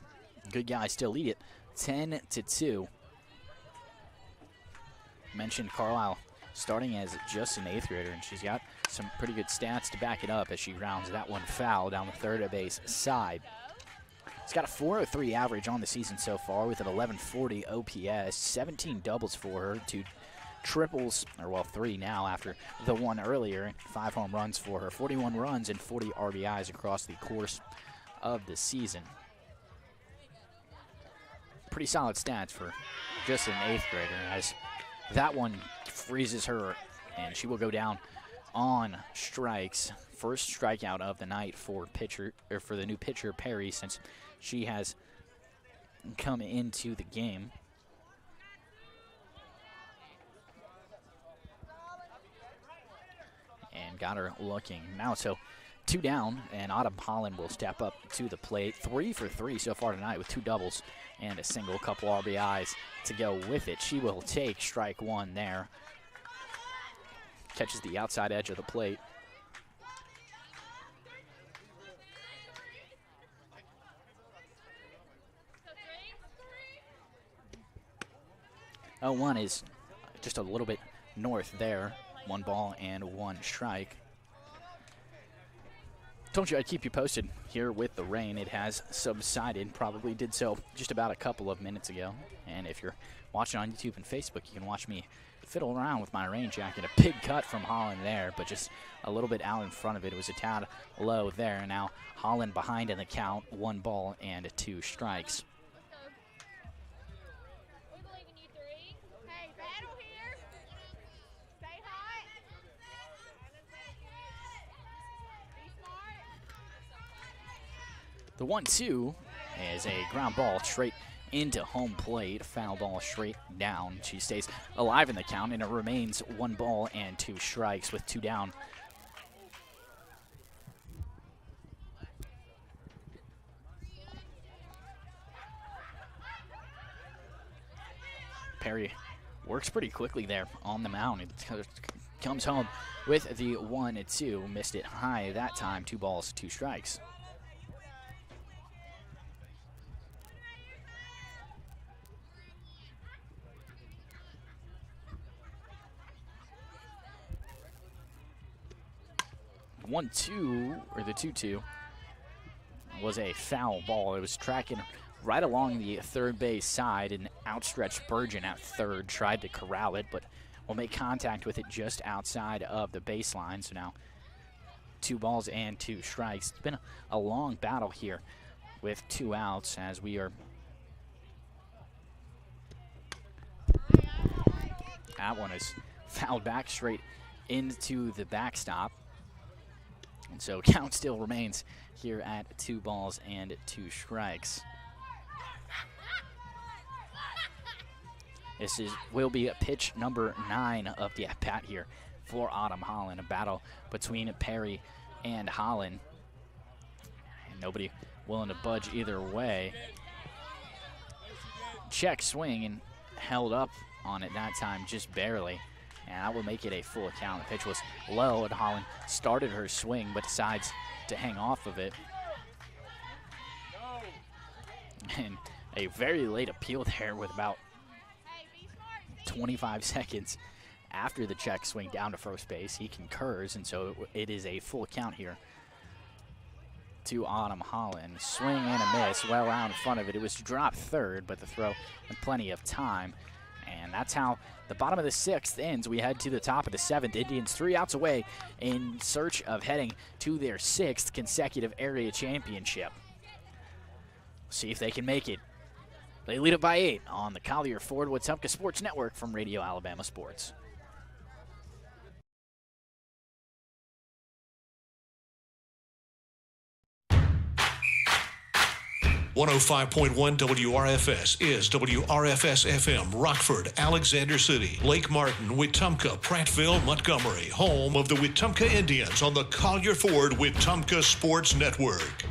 Good guys still lead it 10-2. Mentioned Carlisle starting as just an 8th grader, and she's got some pretty good stats to back it up as she rounds that one foul down the third base side. She's got a .403 average on the season so far with an 1140 OPS, 17 doubles for her, 2 triples, or well, 3 now after the one earlier, 5 home runs for her, 41 runs and 40 RBIs across the course of the season. Pretty solid stats for just an 8th grader, as that one freezes her, and she will go down on strikes. First strikeout of the night for the new pitcher Perry since she has come into the game. And got her looking. Now so 2 down, and Autumn Holland will step up to the plate. 3 for 3 so far tonight with 2 doubles and a single, couple RBIs to go with it. She will take strike 1 there. Catches the outside edge of the plate. 0-1 is just a little bit north there. 1 ball and 1 strike. Told you I'd keep you posted here with the rain. It has subsided, probably did so just about a couple of minutes ago. And if you're watching on YouTube and Facebook, you can watch me fiddle around with my rain jacket. A big cut from Holland there, but just a little bit out in front of it. It was a tad low there. Now Holland behind in the count, 1 ball and 2 strikes. The 1-2 is a ground ball straight into home plate. Foul ball straight down. She stays alive in the count, and it remains 1 ball and 2 strikes with 2 down. Perry works pretty quickly there on the mound. It comes home with the 1-2. Missed it high that time. 2 balls, 2 strikes. The 2-2 was a foul ball. It was tracking right along the third base side, and outstretched Burgeon at third tried to corral it, but will make contact with it just outside of the baseline. So now 2 balls and 2 strikes. It's been a long battle here with 2 outs as we are. That one is fouled back straight into the backstop. And so count still remains here at 2 balls and 2 strikes. This will be pitch number 9 of the at-bat here for Autumn Holland. A battle between Perry and Holland. And nobody willing to budge either way. Check swing and held up on it that time just barely. And that will make it a full count. The pitch was low, and Holland started her swing, but decides to hang off of it. And a very late appeal there with about 25 seconds after the check swing down to first base. He concurs, and so it is a full count here to Autumn Holland. Swing and a miss, well out in front of it. It was dropped third, but the throw with plenty of time. And that's how the bottom of the 6th ends. We head to the top of the 7th. Indians 3 outs away in search of heading to their 6th consecutive area championship. See if they can make it. They lead it by 8 on the Collier Ford Wetumpka Sports Network from Radio Alabama Sports. .105.1 WRFS is WRFS-FM, Rockford, Alexander City, Lake Martin, Wetumpka, Prattville, Montgomery, home of the Wetumpka Indians on the Collier Ford Wetumpka Sports Network.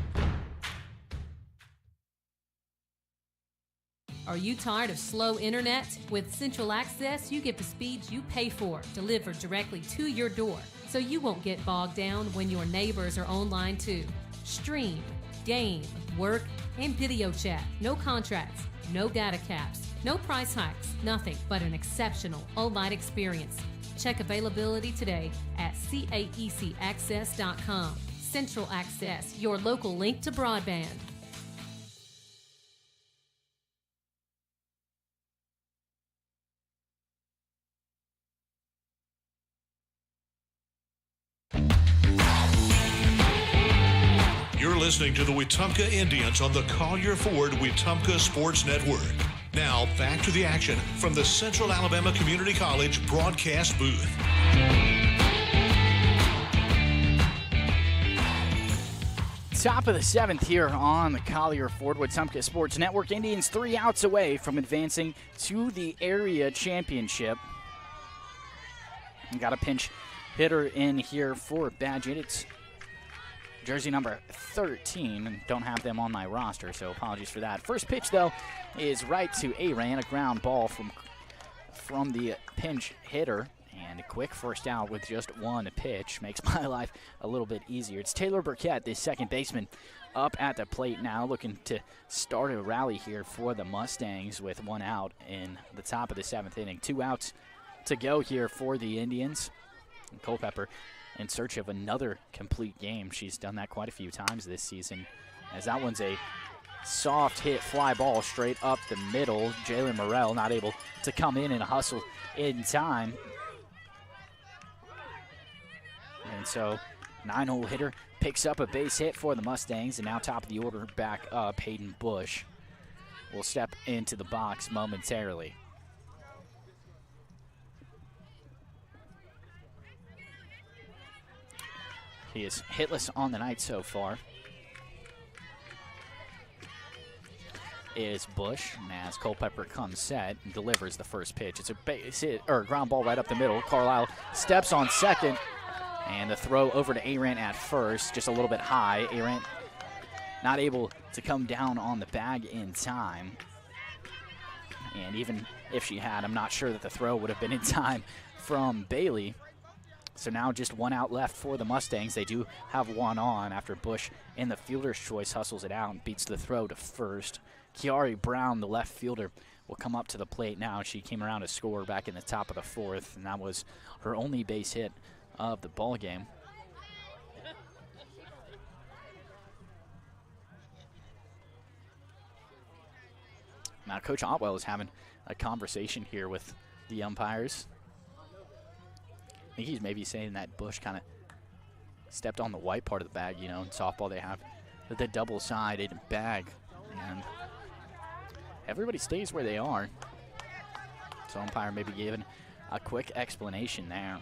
Are you tired of slow internet? With Central Access, you get the speeds you pay for, delivered directly to your door, so you won't get bogged down when your neighbors are online too. Stream, game, work, and video chat. No contracts, no data caps, no price hikes, nothing but an exceptional all-night experience. Check availability today at caecaccess.com. Central Access, your local link to broadband. You're listening to the Wetumpka Indians on the Collier Ford Wetumpka Sports Network. Now, back to the action from the Central Alabama Community College broadcast booth. Top of the 7th here on the Collier Ford Wetumpka Sports Network. Indians 3 outs away from advancing to the area championship. Got a pinch hitter in here for Badgett. It's jersey number 13, and don't have them on my roster, so apologies for that. First pitch, though, is right to Aran, a ground ball from the pinch hitter, and And a quick first out with just one pitch makes my life a little bit easier. It's Taylor Burkett, the second baseman, up at the plate now, looking to start a rally here for the Mustangs with one out in the top of the 7th inning. 2 outs to go here for the Indians. And Culpepper in search of another complete game. She's done that quite a few times this season, as that one's a soft hit fly ball straight up the middle. Jalen Morrell not able to come in and hustle in time. And so 9-hole hitter picks up a base hit for the Mustangs, and now top of the order back up, Hayden Bush will step into the box momentarily. He is hitless on the night so far. Is Bush, and as Culpepper comes set and delivers the first pitch. It's a base hit, or ground ball right up the middle. Carlisle steps on second, and the throw over to Arant at first, just a little bit high. Arant not able to come down on the bag in time. And even if she had, I'm not sure that the throw would have been in time from Bailey. So now just one out left for the Mustangs. They do have one on after Bush in the fielder's choice hustles it out and beats the throw to first. Kiari Brown, the left fielder, will come up to the plate now. She came around to score back in the top of the 4th, and that was her only base hit of the ball game. Now Coach Otwell is having a conversation here with the umpires. I think he's maybe saying that Bush kind of stepped on the white part of the bag. You know, in softball they have the double-sided bag, and everybody stays where they are. So umpire maybe giving a quick explanation there.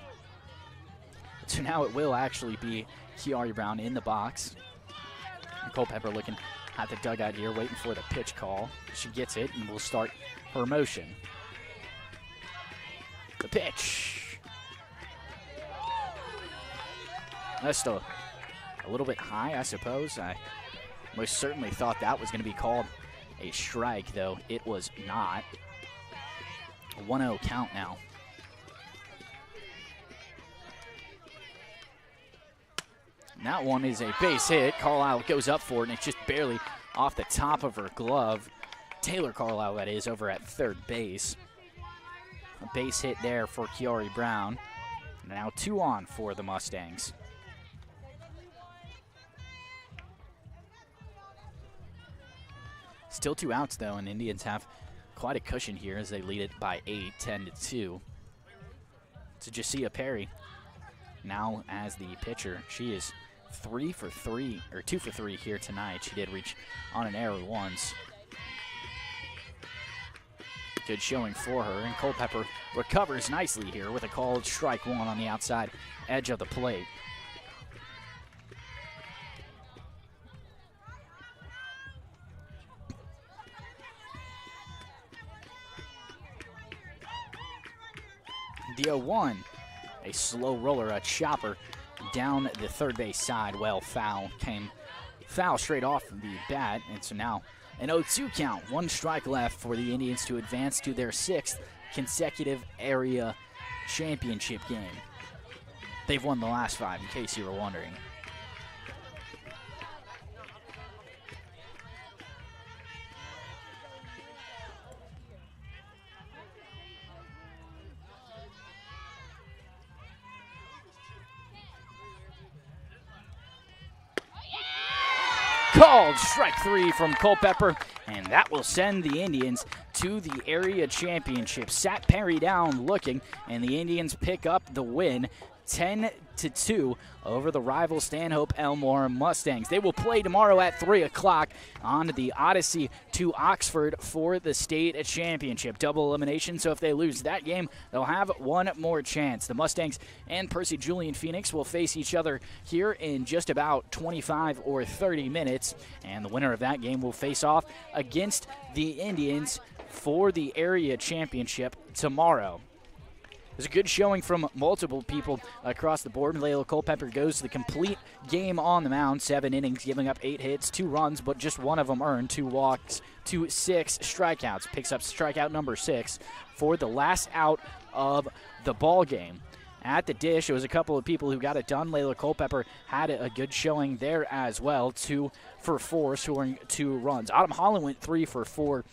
So now it will actually be Kiari Brown in the box. And Culpepper looking at the dugout here, waiting for the pitch call. She gets it and will start her motion. The pitch. That's still a little bit high, I suppose. I most certainly thought that was going to be called a strike, though it was not. A 1-0 count now. And that one is a base hit. Carlisle goes up for it, and it's just barely off the top of her glove. Taylor Carlisle, that is, over at third base. A base hit there for Kiari Brown. And now 2 on for the Mustangs. Still 2 outs, though, and Indians have quite a cushion here as they lead it by 8, 10-2. To Jacia Perry now as the pitcher. She is 2 for 3 here tonight. She did reach on an error once. Good showing for her, and Culpepper recovers nicely here with a called strike 1 on the outside edge of the plate. The 0-1, a slow roller, a chopper down the third base side. Well, foul straight off the bat, and so now an 0-2 count. 1 strike left for the Indians to advance to their 6th consecutive area championship game. They've won the last 5, in case you were wondering. Called strike 3 from Culpepper, and that will send the Indians to the area championship. Sat Perry down looking, and the Indians pick up the win 10-2 over the rival Stanhope Elmore Mustangs. They will play tomorrow at 3 o'clock on the Odyssey to Oxford for the state championship. Double elimination, so if they lose that game, they'll have one more chance. The Mustangs and Percy Julian Phoenix will face each other here in just about 25 or 30 minutes, and the winner of that game will face off against the Indians for the area championship tomorrow. There's a good showing from multiple people across the board. Layla Culpepper goes the complete game on the mound. 7 innings, giving up 8 hits, 2 runs, but just one of them earned. 2 walks to 6 strikeouts. Picks up strikeout number 6 for the last out of the ball game. at the dish. It was a couple of people who got it done. Layla Culpepper had a good showing there as well, 2 for 4, scoring 2 runs. Autumn Holland went 3 for 4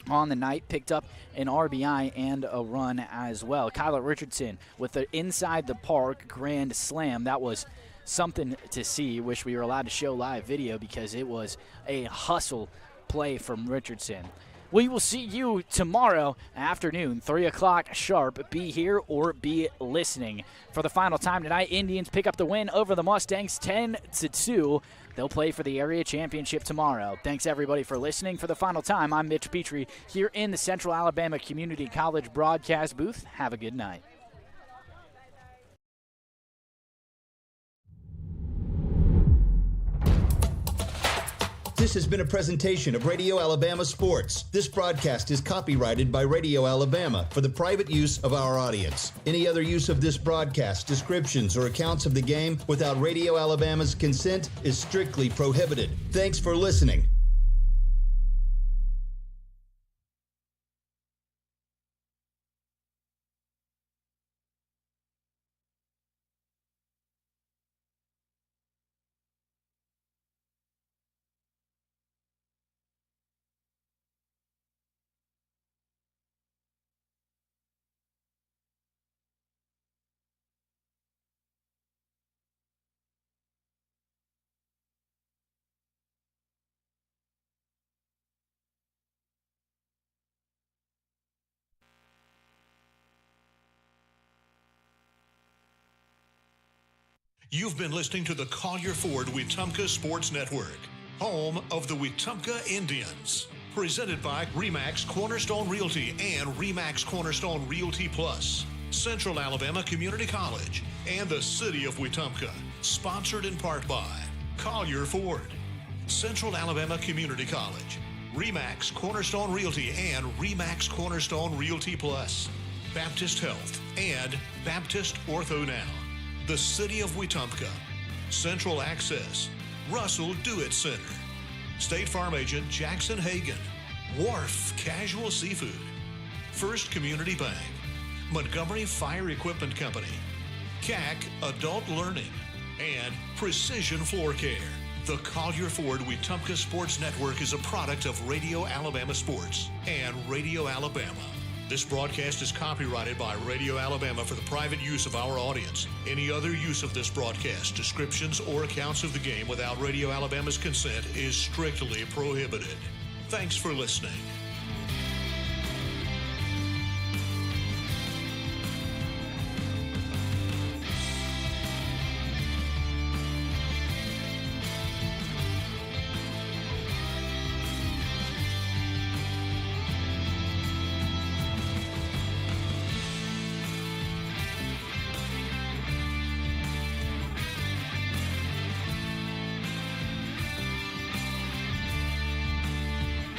on the night, picked up an RBI and a run as well. Kyla Richardson with the inside the park grand slam. That was something to see. Wish we were allowed to show live video because it was a hustle play from Richardson. We will see you tomorrow afternoon, 3 o'clock sharp. Be here or be listening. For the final time tonight, Indians pick up the win over the Mustangs 10-2. They'll play for the area championship tomorrow. Thanks, everybody, for listening. For the final time, I'm Mitch Petrie here in the Central Alabama Community College broadcast booth. Have a good night. This has been a presentation of Radio Alabama Sports. This broadcast is copyrighted by Radio Alabama for the private use of our audience. Any other use of this broadcast, descriptions, or accounts of the game without Radio Alabama's consent is strictly prohibited. Thanks for listening. You've been listening to the Collier Ford Wetumpka Sports Network, home of the Wetumpka Indians. Presented by RE/MAX Cornerstone Realty and RE/MAX Cornerstone Realty Plus, Central Alabama Community College, and the City of Wetumpka. Sponsored in part by Collier Ford, Central Alabama Community College, RE/MAX Cornerstone Realty and RE/MAX Cornerstone Realty Plus, Baptist Health, and Baptist Ortho Now. The City of Wetumpka, Central Access, Russell Do-It Center, State Farm Agent Jackson Hagan, Wharf Casual Seafood, First Community Bank, Montgomery Fire Equipment Company, CAC Adult Learning, and Precision Floor Care. The Collier Ford Wetumpka Sports Network is a product of Radio Alabama Sports and Radio Alabama. This broadcast is copyrighted by Radio Alabama for the private use of our audience. Any other use of this broadcast, descriptions, or accounts of the game without Radio Alabama's consent is strictly prohibited. Thanks for listening.